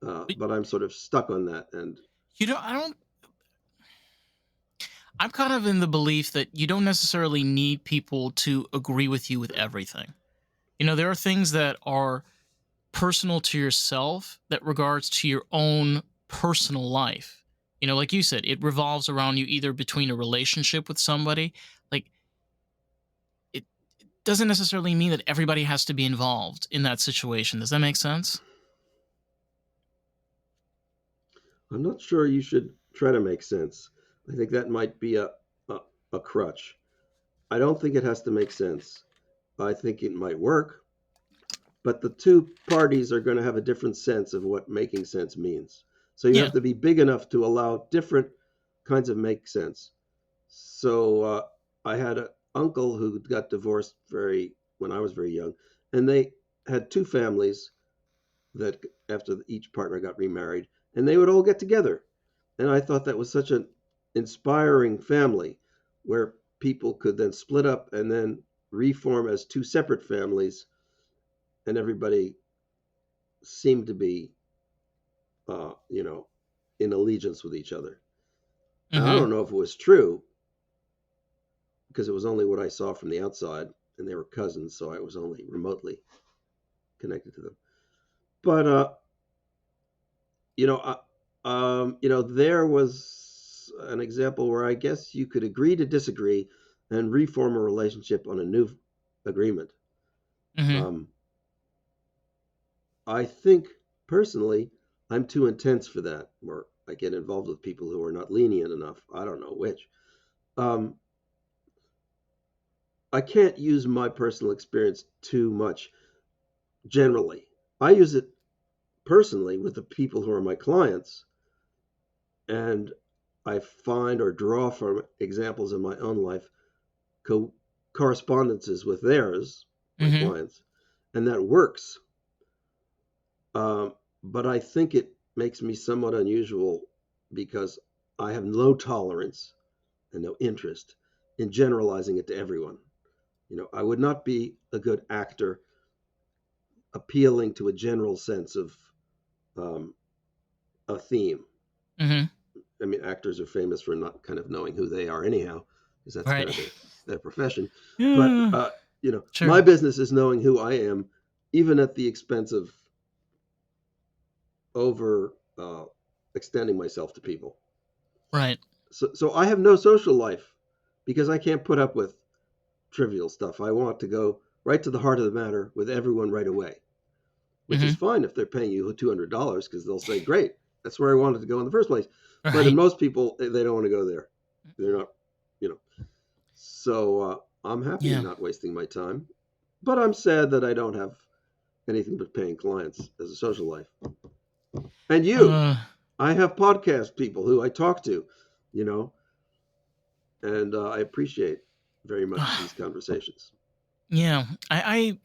But but I'm sort of stuck on that. And I don't. I'm kind of in the belief that you don't necessarily need people to agree with you with everything. There are things that are personal to yourself that regards to your own personal life. Like you said, it revolves around you either between a relationship with somebody. Like it doesn't necessarily mean that everybody has to be involved in that situation. Does that make sense? I'm not sure you should try to make sense. I think that might be a, a crutch. I don't think it has to make sense. I think it might work, but the two parties are going to have a different sense of what making sense means. So you Yeah. have to be big enough to allow different kinds of make sense. So I had an uncle who got divorced very when I was very young, and they had two families that after each partner got remarried, and they would all get together. And I thought that was such an inspiring family where people could then split up and then reform as two separate families, and everybody seemed to be, you know, in allegiance with each other. And I Mm-hmm. don't know if it was true because it was only what I saw from the outside, and they were cousins, so I was only remotely connected to them. But you know, there was an example where I guess you could agree to disagree and reform a relationship on a new agreement. Mm-hmm. Um, I think personally, I'm too intense for that, or I get involved with people who are not lenient enough. I don't know which. Um, I can't use my personal experience too much generally. I use it personally with the people who are my clients, and I find or draw from examples in my own life co- correspondences with theirs, my Mm-hmm. clients, and that works. Um, but I think it makes me somewhat unusual because I have no tolerance and no interest in generalizing it to everyone. I would not be a good actor appealing to a general sense of um, a theme. Mm-hmm. I mean, actors are famous for not kind of knowing who they are anyhow, because that's kind Right. of their profession. But Yeah. my Sure. business is knowing who I am, even at the expense of over extending myself to people. Right. So I have no social life because I can't put up with trivial stuff. I want to go right to the heart of the matter with everyone right away, which is Mm-hmm. fine if they're paying you $200 because they'll say, "Great, that's where I wanted to go in the first place." But in Right. most people, they don't want to go there. They're not, you know. So I'm happy Yeah. not wasting my time, but I'm sad that I don't have anything but paying clients as a social life. And you, Uh. I have podcast people who I talk to, you know, and I appreciate very much these conversations. Yeah. I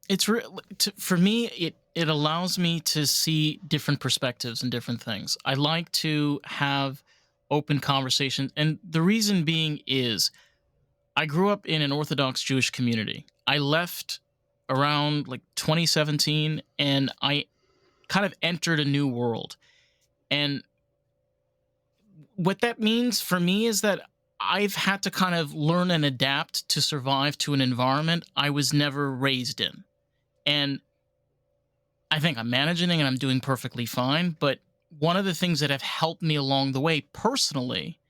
it's for me it allows me to see different perspectives and different things. I like to have open conversations, and the reason being is I grew up in an Orthodox Jewish community. I left around like 2017, and I kind of entered a new world. And what that means for me is that I've had to kind of learn and adapt to survive to an environment I was never raised in. And I think I'm managing and I'm doing perfectly fine. But one of the things that have helped me along the way personally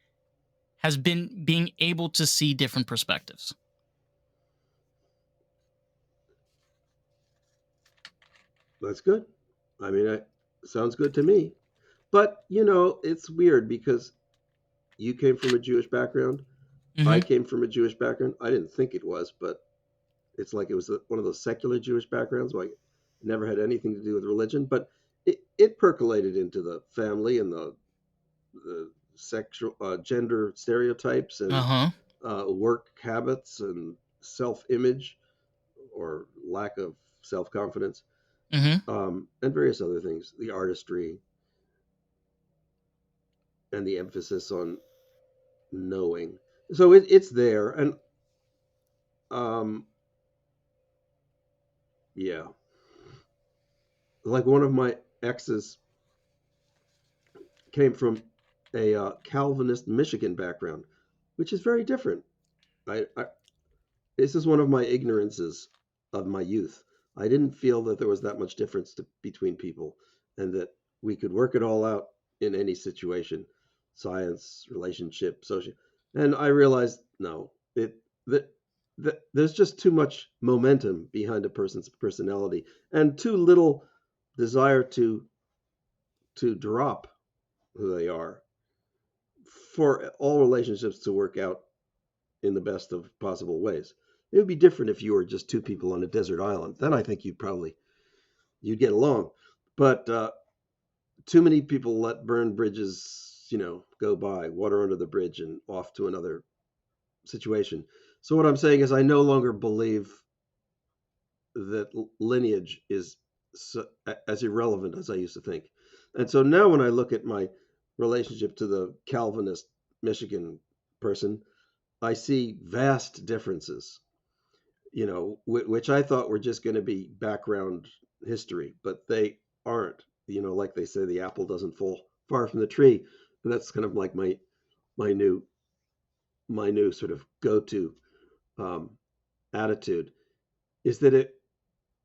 has been being able to see different perspectives. That's good. I mean, sounds good to me. But, it's weird because you came from a Jewish background. I Hmm. came from a Jewish background. I didn't think it was, but it's like it was one of those secular Jewish backgrounds. Like, it never had anything to do with religion, but it percolated into the family and the sexual gender stereotypes Uh and huh. work habits and self-image or lack of self-confidence, Hmm. and various other things, the artistry and the emphasis on knowing. So it's there, and um, yeah, like one of my exes came from a Calvinist Michigan background, which is very different. I This is one of my ignorances of my youth. I didn't feel that there was that much difference between people, and that we could work it all out in any situation, science, relationship, social. And I realized no, that there's just too much momentum behind a person's personality and too little desire to drop who they are for all relationships to work out in the best of possible ways. It would be different if you were just two people on a desert island. Then I think you'd get along. But too many people let burn bridges go by, water under the bridge and off to another situation. So what I'm saying is I no longer believe that lineage is as irrelevant as I used to think. And so now when I look at my relationship to the Calvinist Michigan person, I see vast differences, which I thought were just going to be background history, but they aren't. Like they say, the apple doesn't fall far from the tree. And that's kind of like my new my new sort of go-to um, attitude is that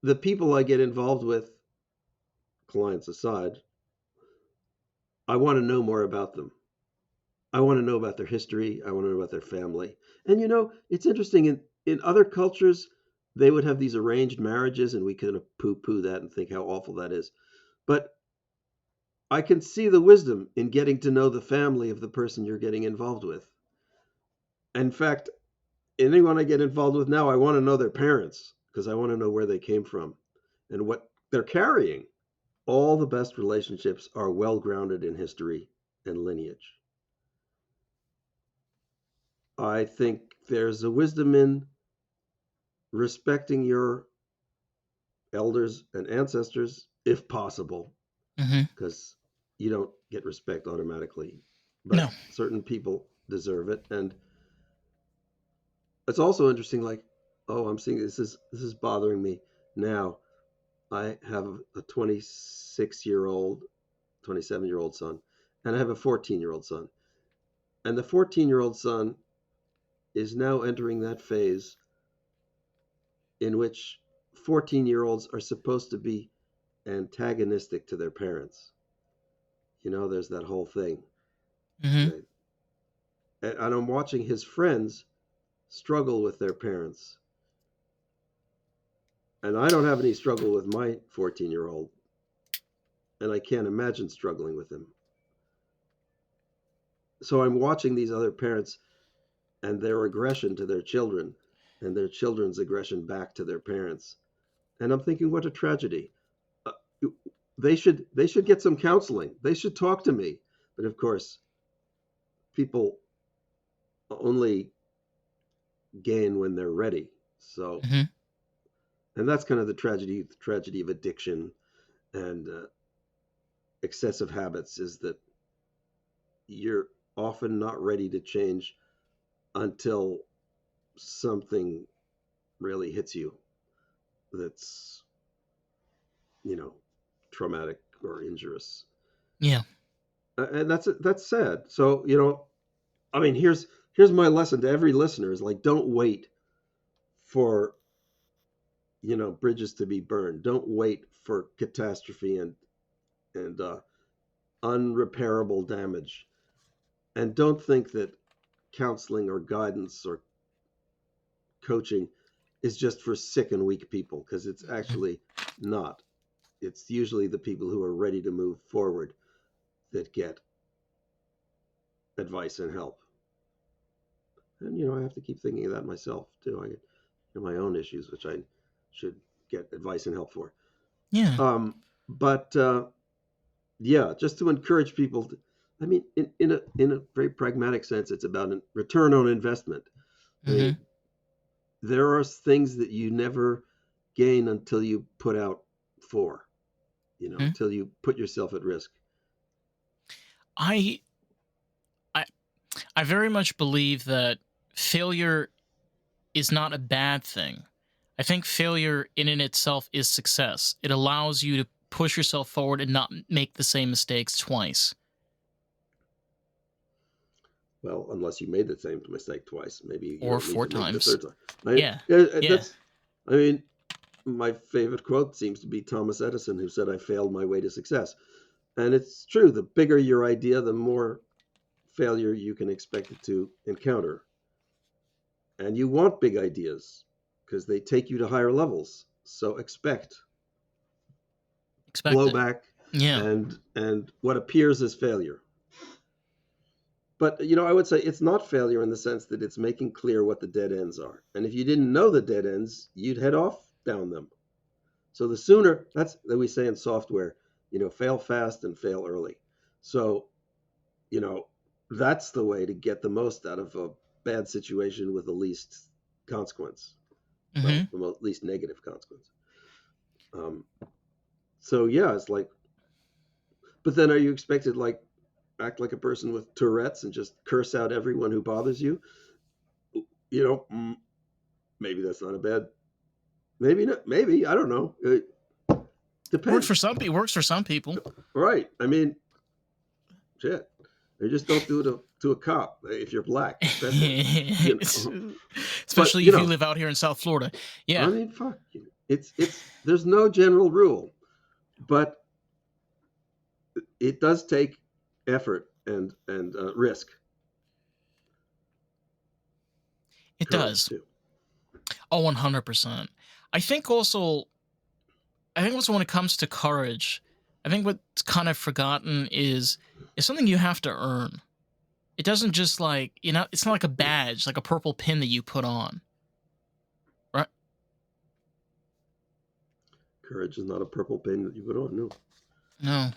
the people I get involved with, clients aside, I want to know more about them. I want to know about their history. I want to know about their family. And it's interesting in other cultures, they would have these arranged marriages, and we kind of poo-poo that and think how awful that is. But I can see the wisdom in getting to know the family of the person you're getting involved with. In fact, anyone I get involved with now, I want to know their parents because I want to know where they came from and what they're carrying. All the best relationships are well grounded in history and lineage. I think there's a wisdom in respecting your elders and ancestors if possible, Hmm. because you don't get respect automatically, No. but certain people deserve it. And it's also interesting, like, oh, I'm seeing this is bothering me now. I have a 26-year-old, 27-year-old son, and I have a 14-year-old son. And the 14-year-old son is now entering that phase in which 14-year-olds are supposed to be antagonistic to their parents. There's that whole thing. Hmm. They, and I'm watching his friends struggle with their parents. And I don't have any struggle with my 14-year-old, and I can't imagine struggling with him. So I'm watching these other parents and their aggression to their children and their children's aggression back to their parents. And I'm thinking, what a tragedy. Uh, they should get some counseling. They should talk to me. But of course, people only gain when they're ready. So, Hmm. and that's kind of the tragedy of addiction and excessive habits is that you're often not ready to change until something really hits you that's, you know, traumatic or injurious. Yeah. And that's sad. So, I mean, here's my lesson to every listener is like don't wait for, bridges to be burned. Don't wait for catastrophe and unrepairable damage. And don't think that counseling or guidance or coaching is just for sick and weak people because it's Hmm. actually not. It's usually the people who are ready to move forward that get advice and help. And I have to keep thinking of that myself too. I get my own issues, which I should get advice and help for. Yeah. But yeah, just to encourage people. I mean, in a very pragmatic sense, it's about a return on investment. I Hmm. mean, there are things that you never gain until you put out for, Hmm. until you put yourself at risk. I I I very much believe that failure is not a bad thing. I think failure in and itself is success. It allows you to push yourself forward and not make the same mistakes twice Well, unless you made the same mistake twice, maybe you or don't need four to make the times. third time. I, Yeah. yeah, Yeah. that's. I mean, my favorite quote seems to be Thomas Edison, who said, "I failed my way to success," and it's true. The bigger your idea, the more failure you can expect it to encounter. And you want big ideas because they take you to higher levels. So expect Expect it. blowback Yeah. and what appears as failure. But I would say it's not failure in the sense that it's making clear what the dead ends are. And if you didn't know the dead ends, you'd head off down them. So the sooner that's that we say in software, fail fast and fail early. So you know, that's the way to get the most out of a bad situation with the least consequence. Well, Hmm. the least negative consequence. Um, so yeah, it's like, but then are you expected like act like a person with Tourette's and just curse out everyone who bothers you? You know, maybe that's not a bad. Maybe not. Maybe I don't know. It Works for depends. some people. Works for some people. Right. I mean, shit. You just don't do it to a cop if you're black, especially. You know. But Especially you if you know, live out here in South Florida. I Yeah, mean, fuck. It's. There's no general rule, but it does take effort and risk, it courage does. too. Oh, 100%. I think also, I think also when it comes to courage, I think what's kind of forgotten is something you have to earn. It doesn't just like, it's not like a badge, like a purple pin that you put on, right? Courage is not a purple pin that you put on. No. No.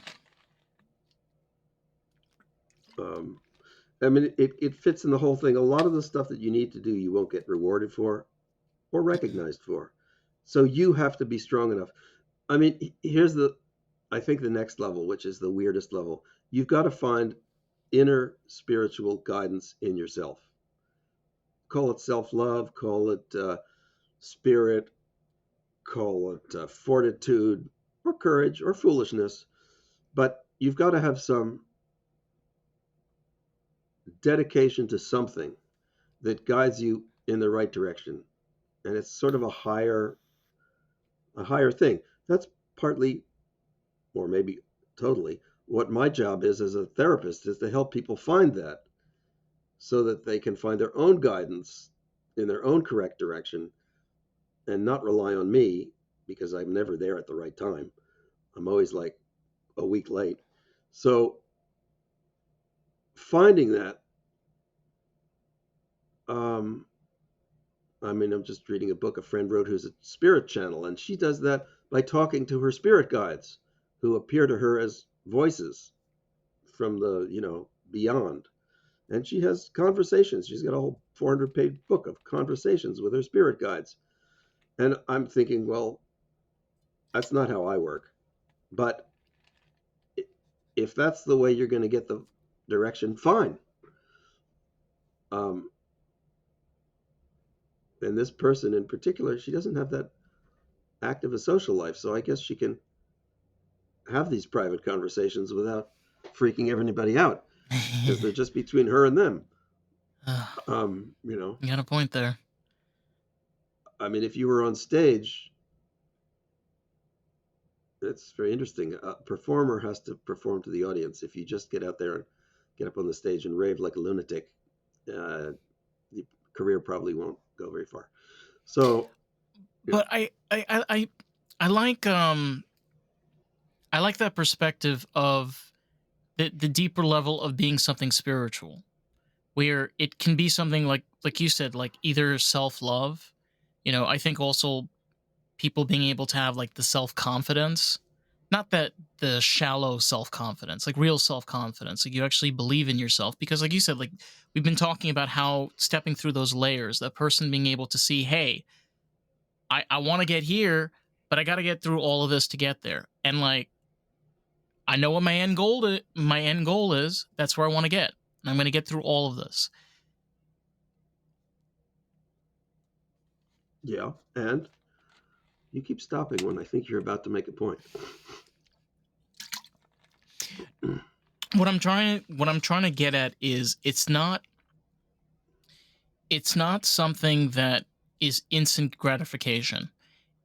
Um, I mean, it fits in the whole thing. A lot of the stuff that you need to do, you won't get rewarded for or recognized for. So you have to be strong enough. I mean, here's I think the next level, which is the weirdest level. You've got to find inner spiritual guidance in yourself. Call it self love, call it spirit, call it fortitude or courage or foolishness. But you've got to have some dedication to something that guides you in the right direction. And it's sort of a higher thing. That's partly, or maybe totally, what my job is as a therapist is to help people find that so that they can find their own guidance in their own correct direction and not rely on me because I'm never there at the right time. I'm always like a week late. So finding that, um, I mean, I'm just reading a book a friend wrote who's a spirit channel, and she does that by talking to her spirit guides who appear to her as voices from the, beyond. And she has conversations. She's got a whole 400-page book of conversations with her spirit guides. And I'm thinking, well, that's not how I work. But if that's the way you're going to get the direction, fine. Um, and this person in particular, she doesn't have that active a social life. So I guess she can have these private conversations without freaking everybody out because they're just between her and them. You know, You got a point there. I mean, if you were on stage, it's very interesting. A performer has to perform to the audience. If you just get out there and get up on the stage and rave like a lunatic, your career probably won't go very far. So, yeah, But I like I like that perspective of the deeper level of being something spiritual, where it can be something like you said, like either self love. I think also people being able to have like the self confidence, not that the shallow self confidence, like real self confidence, like you actually believe in yourself. Because like you said, like we've been talking about how stepping through those layers, that person being able to see, hey, I want to get here, but I got to get through all of this to get there. And like I know what my end goal is. That's where I want to get. And I'm going to get through all of this. yeah. And you keep stopping when I think you're about to make a point. What I'm trying to get at is it's not something that is instant gratification.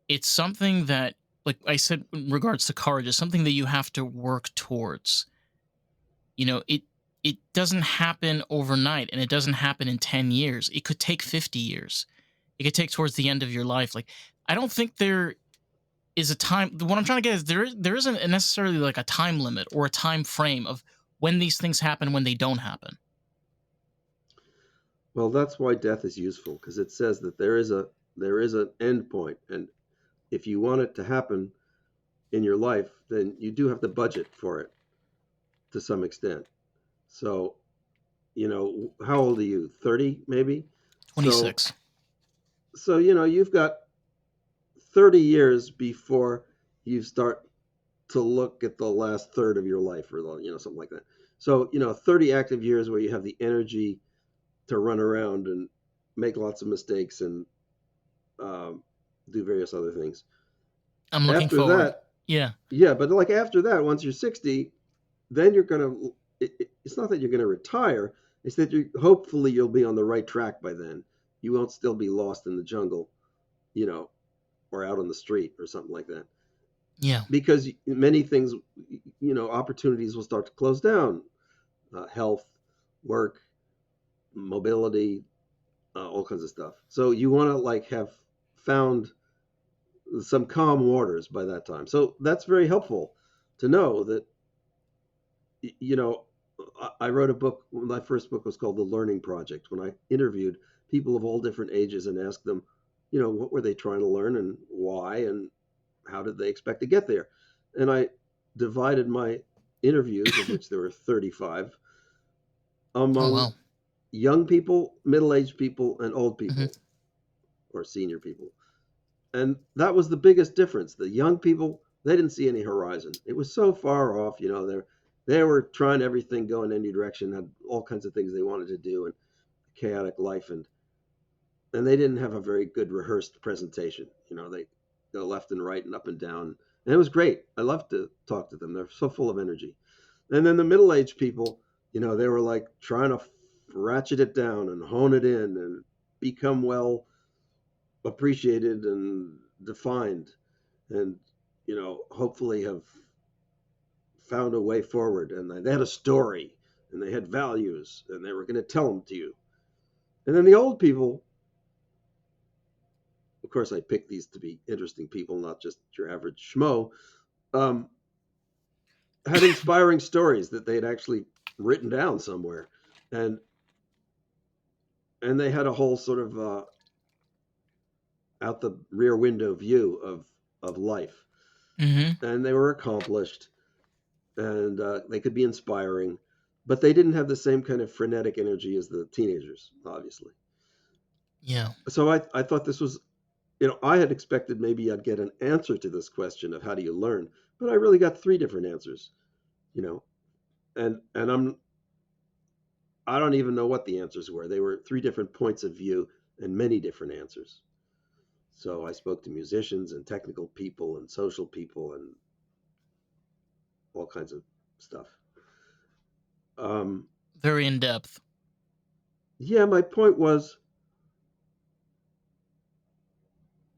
It's something that, like I said in regards to courage, is something that you have to work towards. It doesn't happen overnight, and it doesn't happen in 10 years. It could take 50 years. It could take towards the end of your life. Like I don't think there is a time. What I'm trying to get is there isn't necessarily like a time limit or a time frame of when these things happen, when they don't happen. Well, that's why death is useful because it says that there is an end point, and if you want it to happen in your life, then you do have to budget for it to some extent. So, how old are you? 30 maybe? So, 26. you've got 30 years before you start to look at the last third of your life, or something like that. So, 30 active years where you have the energy to run around and make lots of mistakes and um, do various other things. I'm looking After forward. that, Yeah. yeah, but like after that, once you're 60, then you're going to, it's not that you're going to retire, it's that hopefully you'll be on the right track by then. You won't still be lost in the jungle, you know, or out on the street or something like that. Yeah. Because many things, opportunities will start to close down, health, work, mobility, all kinds of stuff. So you want to like have found some calm waters by that time. So that's very helpful to know that, you know, I wrote a book. My first book was called The Learning Project, when I interviewed people of all different ages and asked them, what were they trying to learn and why and how did they expect to get there? And I divided my interviews, of which there were 35, Oh, among wow. young people, middle aged people, and old Hmm. people or senior people. And that was the biggest difference. The young people, they didn't see any horizon. It was so far off. They were trying everything, going any direction, had all kinds of things they wanted to do, and chaotic life, and they didn't have a very good rehearsed presentation. They go left and right and up and down, and it was great. I loved to talk to them. They're so full of energy. And then the middle-aged people, they were like trying to ratchet it down and hone it in and become well appreciated and defined, and hopefully have found a way forward, and they had a story and they had values and they were going to tell them to you. And then the old people, of course, I picked these to be interesting people, not just your average schmo, um, had inspiring stories that they had actually written down somewhere, and they had a whole sort of out the rear window view of life, Hmm. and they were accomplished, and they could be inspiring, but they didn't have the same kind of frenetic energy as the teenagers, obviously. Yeah. So I thought this was, I had expected maybe I'd get an answer to this question of how do you learn, but I really got three different answers, you know, and I don't even know what the answers were. They were three different points of view and many different answers. So I spoke to musicians and technical people and social people and all kinds of stuff. Um, Very in depth. yeah, my point was,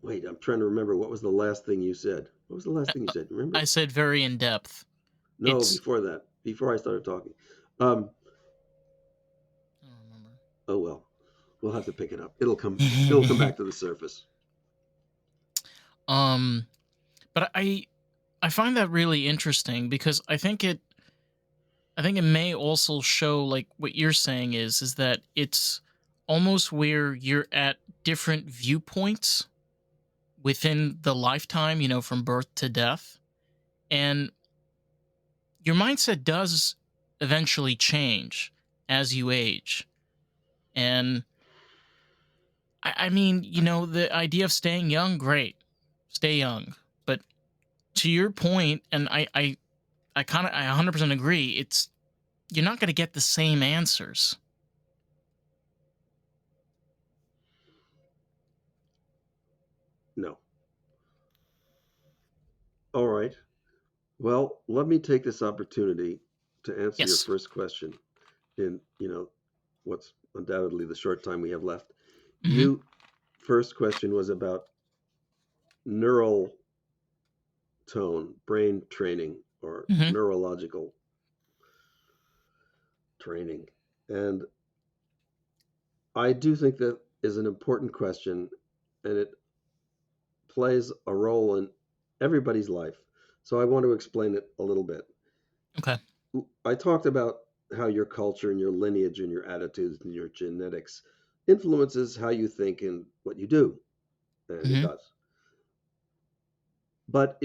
wait, I'm trying to remember what was the last thing you said. What was the last thing you said? I Remember? said very in depth. No, It's. before that, before I started talking. Um, I don't oh well, we'll have to pick it up. It'll come remember. back to the surface. um, but I find that really interesting because I think it may also show like what you're saying is that it's almost where you're at different viewpoints within the lifetime, from birth to death. And your mindset does eventually change as you age. And I mean, the idea of staying young, great, stay young. But to your point, and I 100% agree, it's you're not going to get the same answers. No. All right. Well, let me take this opportunity to answer your Yes. first question in, what's undoubtedly the short time we have left. Hmm. You first question was about neural tone, brain training, or Hmm. neurological training. And I do think that is an important question, and it plays a role in everybody's life. So I want to explain it a little bit. Okay. I talked about how your culture and your lineage and your attitudes and your genetics influences how you think and what you do, and it Hmm. does. But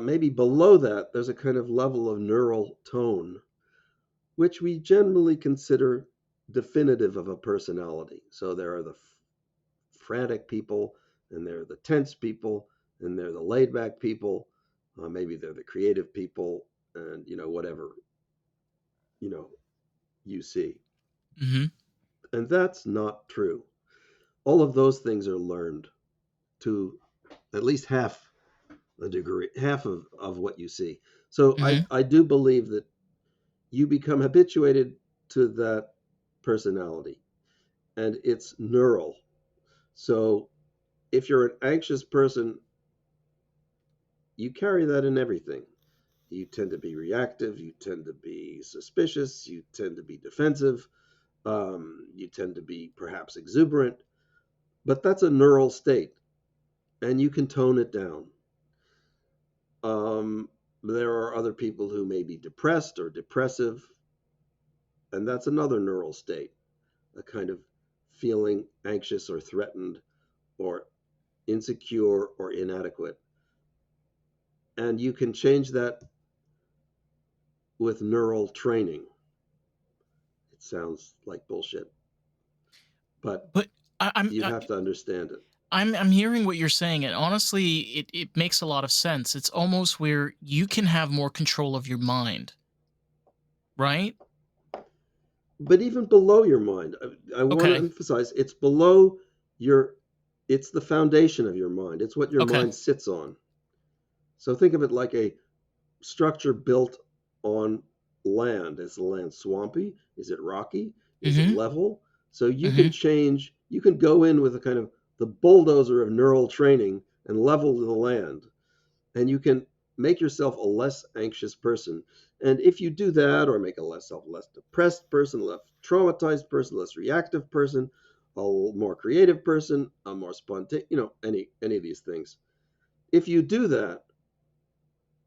maybe below that, there's a kind of level of neural tone which we generally consider definitive of a personality. So there are the frantic people, and there are the tense people, and there are the laid back people. Maybe they're the creative people, and whatever you know you see. Hmm. And that's not true. All of those things are learned to at least half a degree, half of what you see. So Hmm. I do believe that you become habituated to that personality, and it's neural. So if you're an anxious person, you carry that in everything. You tend to be reactive, you tend to be suspicious, you tend to be defensive, you tend to be perhaps exuberant, but that's a neural state, and you can tone it down. Um, there are other people who may be depressed or depressive, and that's another neural state, a kind of feeling anxious or threatened or insecure or inadequate. And you can change that with neural training. It sounds like bullshit, but But I, I'm you I, have to understand it. I'm hearing what you're saying, and honestly, it makes a lot of sense. It's almost where you can have more control of your mind, right? But even below your mind, I want to Okay. emphasize it's below your, it's the foundation of your mind. It's what your Okay. mind sits on. So think of it like a structure built on land. Is the land swampy? Is it rocky? Is it Hmm. level? So you can Hmm. change, you can go in with a kind of the bulldozer of neural training and level the land. And you can make yourself a less anxious person. And if you do that, or make a less depressed person, less traumatized person, less reactive person, a more creative person, a more spontaneous, any of these things. If you do that,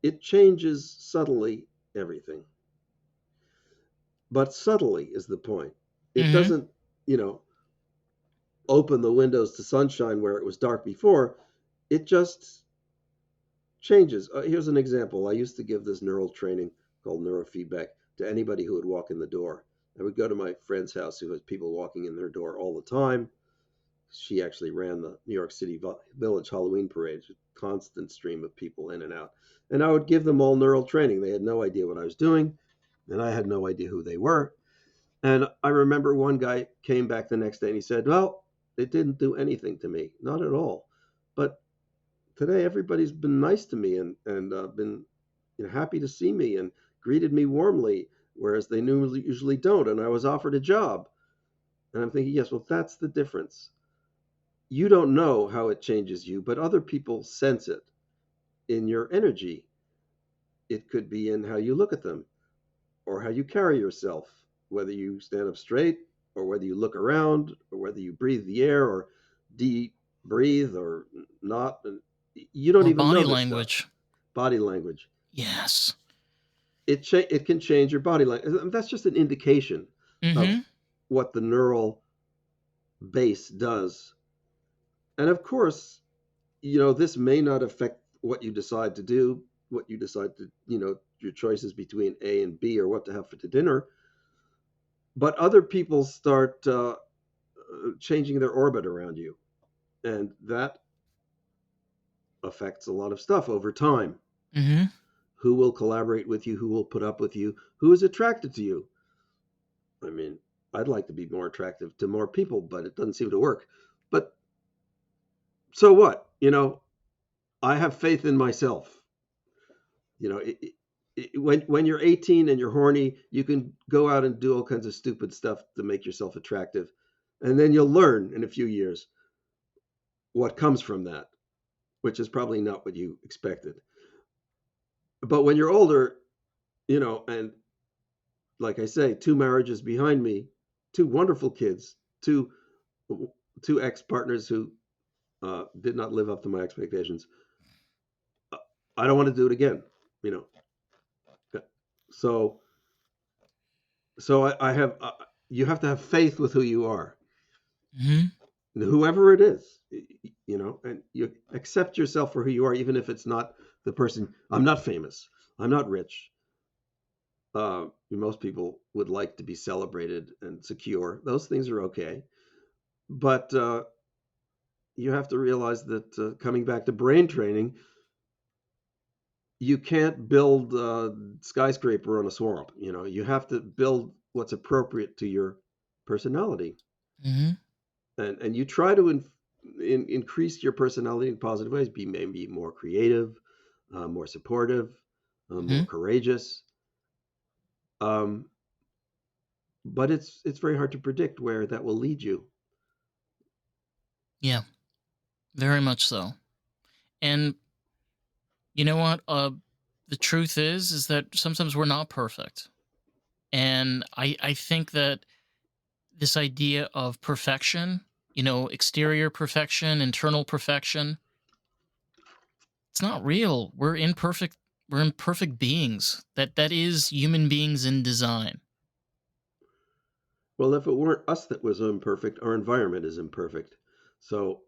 it changes subtly everything. But subtly is the point. It Hmm. doesn't, you know, open the windows to sunshine where it was dark before. It just changes. Here's an example. I used to give this neural training called neurofeedback to anybody who would walk in the door. I would go to my friend's house who has people walking in their door all the time. She actually ran the New York City Village Halloween parade, a constant stream of people in and out. And I would give them all neural training. They had no idea what I was doing, and I had no idea who they were. And I remember one guy came back the next day and he said, "Well, it didn't do anything to me, not at all. But today everybody's been nice to me and been happy to see me and greeted me warmly, whereas they usually don't. And I was offered a job." And I'm thinking, yes, well, that's the difference. You don't know how it changes you, but other people sense it in your energy. It could be in how you look at them or how you carry yourself, whether you stand up straight or whether you look around or whether you breathe the air or deep breathe or not. And you don't Or even body know this stuff. language. Body language. Yes. It can change your body language. That's just an indication of Hmm. what the neural base does. And of course, this may not affect what you decide to do, what you decide to, your choices between A and B or what to have for dinner. But other people start changing their orbit around you, and that affects a lot of stuff over time. Hmm. Who will collaborate with you? Who will put up with you? Who is attracted to you? I mean, I'd like to be more attractive to more people, but it doesn't seem to work. But so what? I have faith in myself. You know, when you're 18 and you're horny, you can go out and do all kinds of stupid stuff to make yourself attractive, and then you'll learn in a few years what comes from that, which is probably not what you expected. But when you're older, and like I say, two marriages behind me, two wonderful kids, two ex partners who did not live up to my expectations. uh, I don't want to do it again. You know, so I have. You have to have faith with who you are, Hmm. whoever it is. And you accept yourself for who you are, even if it's not the person. I'm not famous. I'm not rich. Most people would like to be celebrated and secure. Those things are okay. But you have to realize that coming back to brain training, you can't build a skyscraper on a swamp. You have to build what's appropriate to your personality. Hmm. And you try to increase your personality in positive ways, be maybe more creative, more supportive, more Hmm. courageous. Um, but it's very hard to predict where that will lead you. Yeah, very much so. And you know what? The truth is that sometimes we're not perfect. And I think that this idea of perfection, exterior perfection, internal perfection, it's not real. We're imperfect beings. That is human beings in design. Well, if it weren't us that was imperfect, our environment is imperfect. So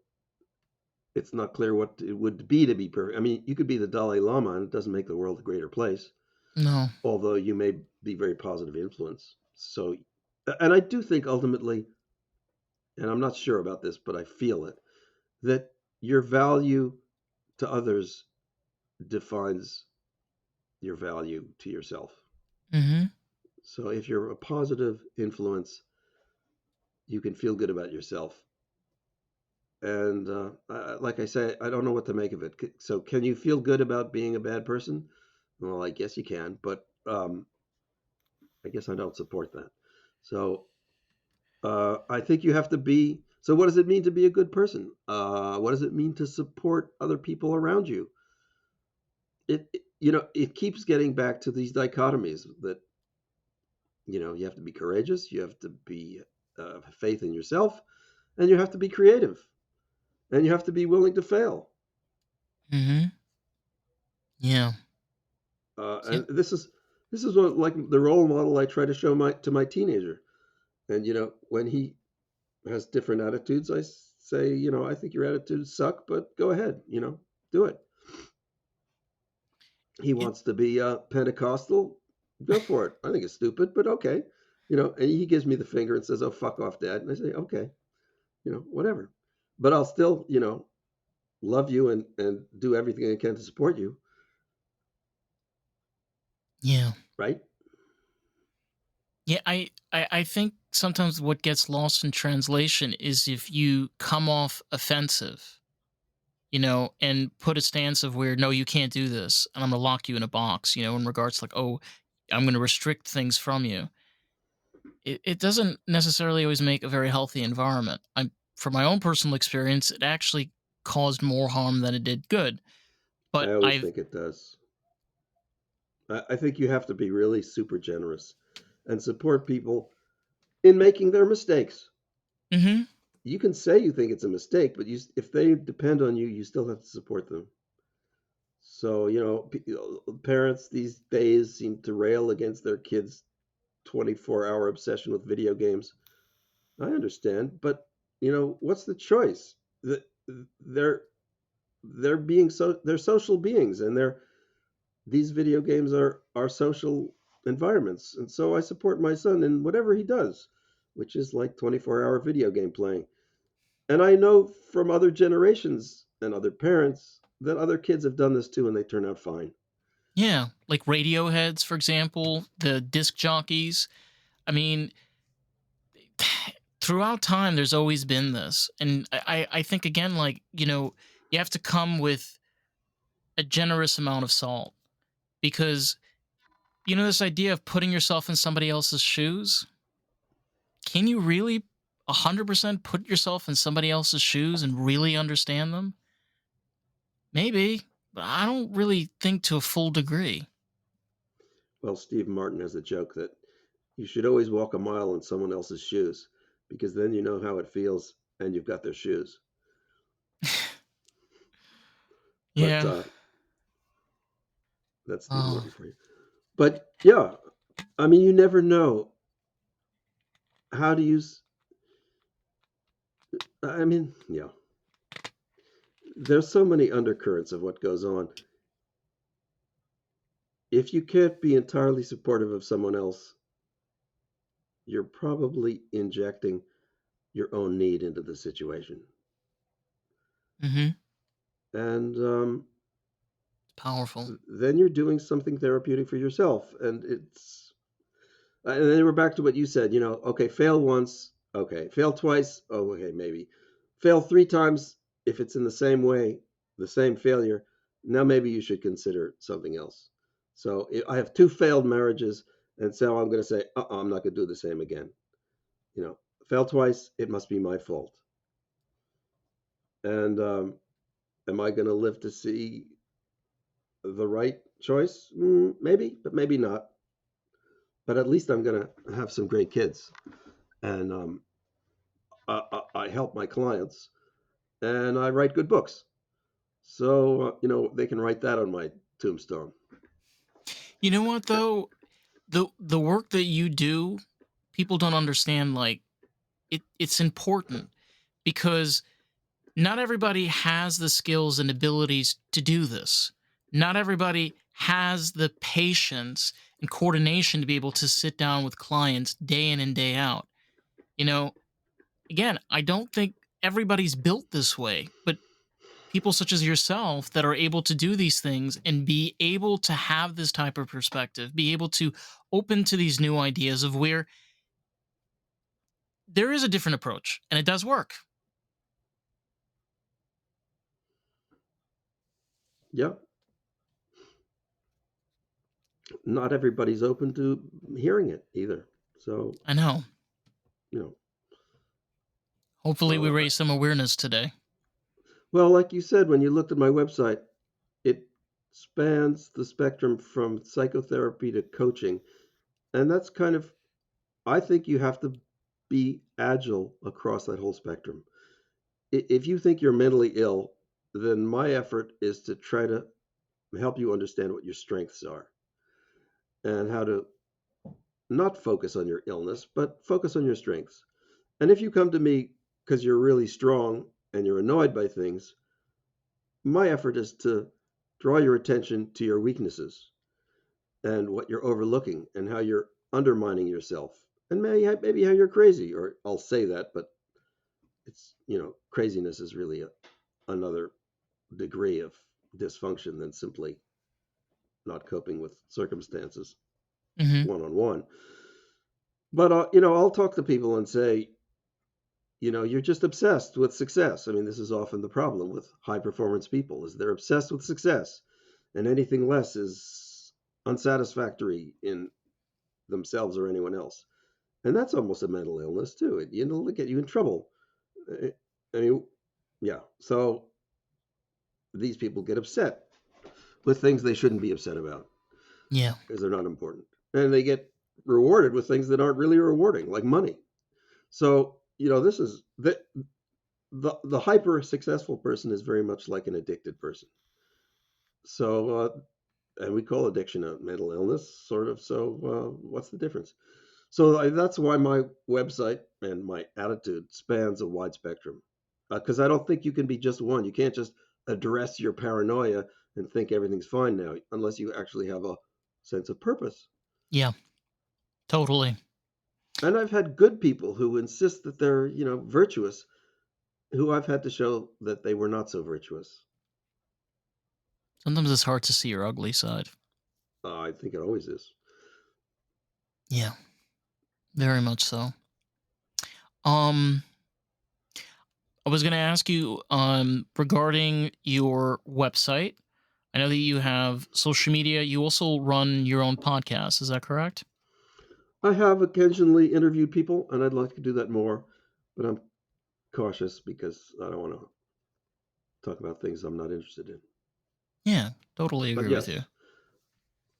it's not clear what it would be to be perfect. I mean, you could be the Dalai Lama, and it doesn't make the world a greater place, No. although you may be very positive influence. So, and I do think ultimately, and I'm not sure about this, but I feel it, that your value to others defines your value to yourself. Mhm. So if you're a positive influence, you can feel good about yourself. And like I say, I don't know what to make of it. So, can you feel good about being a bad person? Well, I guess you can, but I guess I don't support that. So, I think you have to be. So, what does it mean to be a good person? What does it mean to support other people around you? It keeps getting back to these dichotomies that you have to be courageous, you have to be have faith in yourself, and you have to be creative, and you have to be willing to fail. Mhm. Yeah. Yeah. And this is what, like, the role model I try to show my teenager. And when he has different attitudes, I say, I think your attitudes suck, but go ahead, do it. He It, wants to be Pentecostal, go for it. I think it's stupid, but okay. And he gives me the finger and says, "Oh, fuck off, Dad." And I say, "Okay, whatever." But I'll still, love you and do everything I can to support you, yeah. right? Yeah, I think sometimes what gets lost in translation is if you come off offensive, and put a stance of where no, you can't do this, and I'm gonna lock you in a box, in regards to like, oh, I'm gonna restrict things from you. It doesn't necessarily always make a very healthy environment. From my own personal experience, it actually caused more harm than it did good. I But always I've think it does. I think you have to be really super generous and support people in making their mistakes. Mhm. You can say you think it's a mistake, but if they depend on you, you still have to support them. So, parents these days seem to rail against their kids' 24-hour obsession with video games. I understand, but what's the choice? They're they're social beings, and these video games are social environments. And so I support my son in whatever he does, which is like 24-hour video game playing. And I know from other generations and other parents that other kids have done this too, and they turn out fine. Yeah, like Radioheads, for example, the disc jockeys. I mean, throughout time, there's always been this, and I think again, like you have to come with a generous amount of salt because this idea of putting yourself in somebody else's shoes. Can you really 100% put yourself in somebody else's shoes and really understand them? Maybe, but I don't really think to a full degree. Well, Steve Martin has a joke that you should always walk a mile in someone else's shoes, because then you know how it feels and you've got their shoes. But Yeah. that's Steve Oh, Martin for you. But yeah, I mean, you never know how to use. I mean, yeah, there's so many undercurrents of what goes on. if you can't be entirely supportive of someone else, you're probably injecting your own need into the situation. Hmm. And Powerful. then you're doing something therapeutic for yourself. And then we're back to what you said, okay, fail once, okay, fail twice, oh, okay, maybe. Fail three times if it's in the same way, the same failure, now maybe you should consider something else. So I have two failed marriages, and so I'm going to say, I'm not going to do the same again. You know, fail twice, it must be my fault. And am I going to live to see the right choice? Maybe, but maybe not. But at least I'm going to have some great kids. And I help my clients and I write good books. So, they can write that on my tombstone. You know what though? The work that you do, people don't understand like it's important because not everybody has the skills and abilities to do this. Not everybody has the patience and coordination to be able to sit down with clients day in and day out. You know, again, I don't think everybody's built this way, but people such as yourself that are able to do these things and be able to have this type of perspective, be able to open to these new ideas of where there is a different approach and it does work. Yeah, not everybody's open to hearing it either. So, I know. you know, Hopefully, we uh, raise some awareness today. well, like you said, when you looked at my website, it spans the spectrum from psychotherapy to coaching. And that's kind of, I think you have to be agile across that whole spectrum. If you think you're mentally ill, then my effort is to try to help you understand what your strengths are and how to not focus on your illness, but focus on your strengths. And if you come to me because you're really strong and you're annoyed by things, my effort is to draw your attention to your weaknesses and what you're overlooking and how you're undermining yourself. And maybe how you're crazy, or I'll say that, but craziness is really another degree of dysfunction than simply not coping with circumstances Hmm. one on one. But I'll talk to people and say, you're just obsessed with success. I mean, this is often the problem with high performance people is they're obsessed with success, and anything less is unsatisfactory in themselves or anyone else. And that's almost a mental illness too. It'll get you in trouble. I mean, yeah. So these people get upset with things they shouldn't be upset about Yeah. because they're not important, and they get rewarded with things that aren't really rewarding, like money. So this is the hyper successful person is very much like an addicted person. So, and we call addiction a mental illness, sort of. So, what's the difference? So that's why my website and my attitude spans a wide spectrum, because I don't think you can be just one. You can't just address your paranoia and think everything's fine now, unless you actually have a sense of purpose. Yeah. Totally. And I've had good people who insist that they're, virtuous, who I've had to show that they were not so virtuous. Sometimes it's hard to see your ugly side. I think it always is. Yeah. Very much so. Um, I was going to ask you regarding your website. I know that you have social media. You also run your own podcast. Is that correct? I have occasionally interviewed people, and I'd like to do that more, but I'm cautious because I don't want to talk about things I'm not interested in. Yeah, totally But agree with you. yes,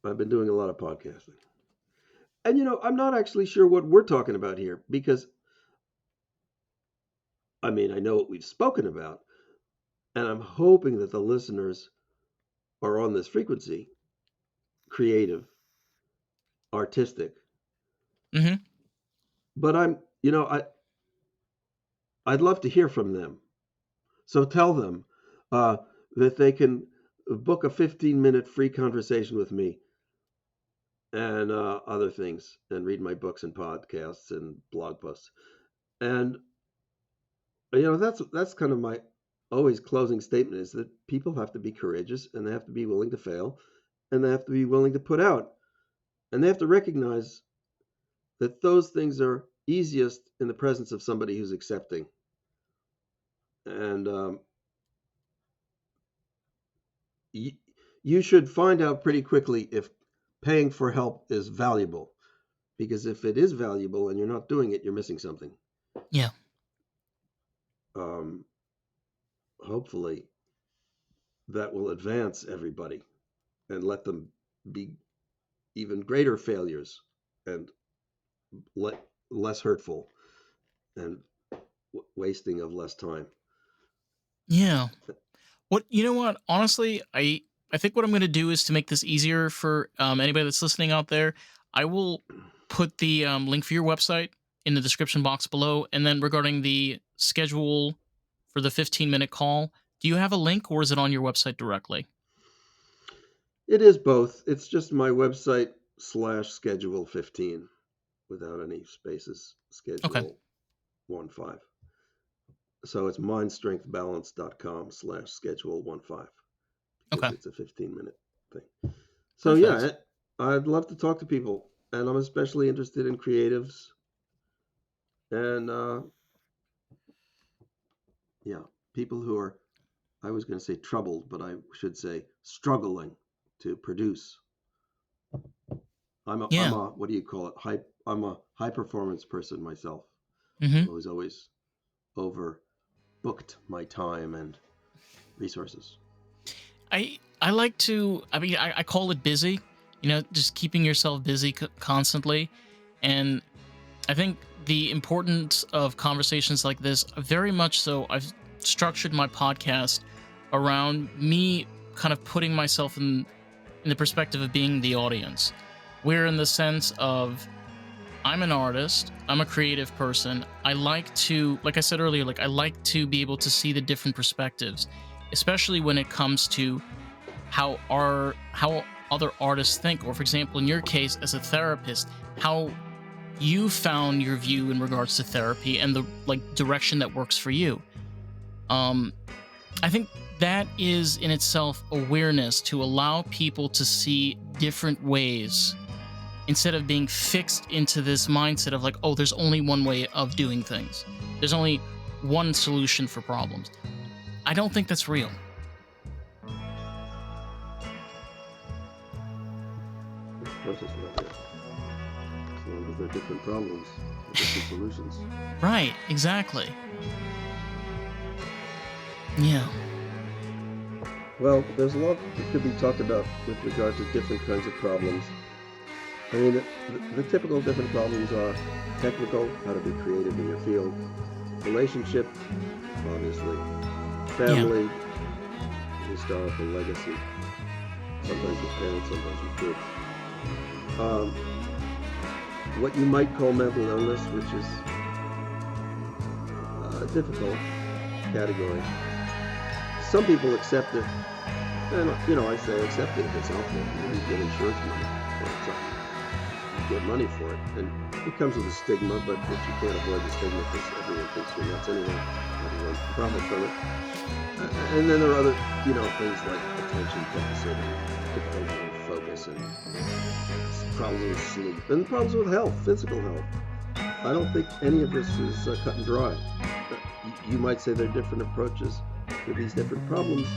I've been doing a lot of podcasting. And I'm not actually sure what we're talking about here because I mean, I know what we've spoken about, and I'm hoping that the listeners are on this frequency, creative, artistic. Hmm. But I'd love to hear from them. So tell them uh, that they can book a 15-minute free conversation with me and other things, and read my books and podcasts and blog posts. And that's kind of my always closing statement, is that people have to be courageous, and they have to be willing to fail, and they have to be willing to put out, and they have to recognize that those things are easiest in the presence of somebody who's accepting. And you should find out pretty quickly if paying for help is valuable, because if it is valuable and you're not doing it, you're missing something. Yeah. Um, Hopefully that will advance everybody and let them be even greater failures and less hurtful and wasting of less time. Yeah. What? Honestly, I think what I'm going to do is, to make this easier for anybody that's listening out there, I will put the link for your website in the description box below. And then regarding the schedule for the 15-minute call, do you have a link, or is it on your website directly? It is both. It's just my website /schedule 15 without any spaces, Okay. schedule 15. So it's mindstrengthbalance.com /schedule 15, because Okay. it's a 15-minute thing. So Perfect. yeah, I'd love to talk to people, and I'm especially interested in creatives and yeah, people who are, I was going to say troubled, but I should say struggling to produce. I'm Yeah. a what do you call it? I'm a high performance person myself. Hmm. I was always over booked my time and resources. I like to. I mean, I call it busy. Just keeping yourself busy constantly, and I think the importance of conversations like this, very much so, I've structured my podcast around me kind of putting myself in the perspective of being the audience. Where, in the sense of, I'm an artist, I'm a creative person. I like to, like I said earlier, like I like to be able to see the different perspectives, especially when it comes to how other artists think, or for example, in your case as a therapist, how you found your view in regards to therapy and the direction that works for you. um I think that is in itself awareness, to allow people to see different ways, instead of being fixed into this mindset of like, oh, there's only one way of doing things, there's only one solution for problems. I don't think that's real. Of course, it's not there. As long as they're different problems, different solutions. Right, exactly. Yeah. Well, there's a lot that could be talked about with regard to different kinds of problems. I mean, the typical different problems are technical, how to be creative in your field, relationship, obviously, Yeah. family, historical legacy, sometimes with parents, sometimes with kids. Um, what you might call mental illness, which is a difficult category. Some people accept it, and I say accept it if it's helpful. You get insurance money, or you get money for it, and it comes with a stigma, but you can't avoid the stigma because everyone thinks you're nuts anyway. Everyone profits from it. And then there are other, things like attention deficit and difficulty with focus, and problems with sleep, and problems with health, physical health. I don't think any of this is cut and dry. You might say there are different approaches to these different problems,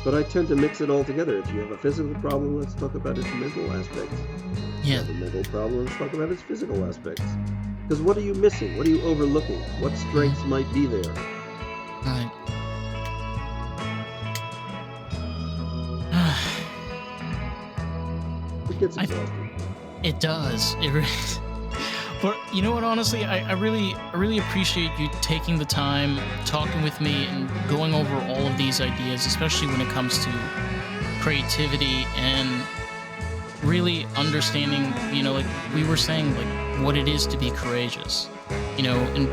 but I tend to mix it all together. If you have a physical problem, let's talk about its mental aspects. If you Yeah. have a mental problem, let's talk about its physical aspects. Because what are you missing? What are you overlooking? What strengths might be there? Right. It gets I exhausting. It does. It really. But you know what? Honestly, I really appreciate you taking the time, talking with me, and going over all of these ideas, especially when it comes to creativity and really understanding. Like we were saying, like what it is to be courageous. And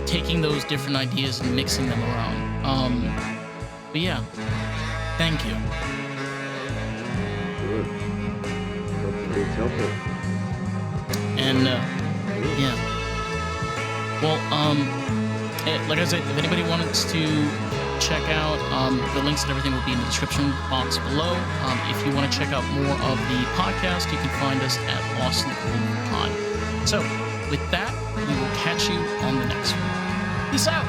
taking those different ideas and mixing them around. But yeah, thank you. Sure. Hope to It's helpful. And yeah. Well, like I said, if anybody wants to check out the links and everything will be in the description box below. If you want to check out more of the podcast, you can find us at Lost in the Groove Pod. So, with that, we will catch you on the next one. Peace out.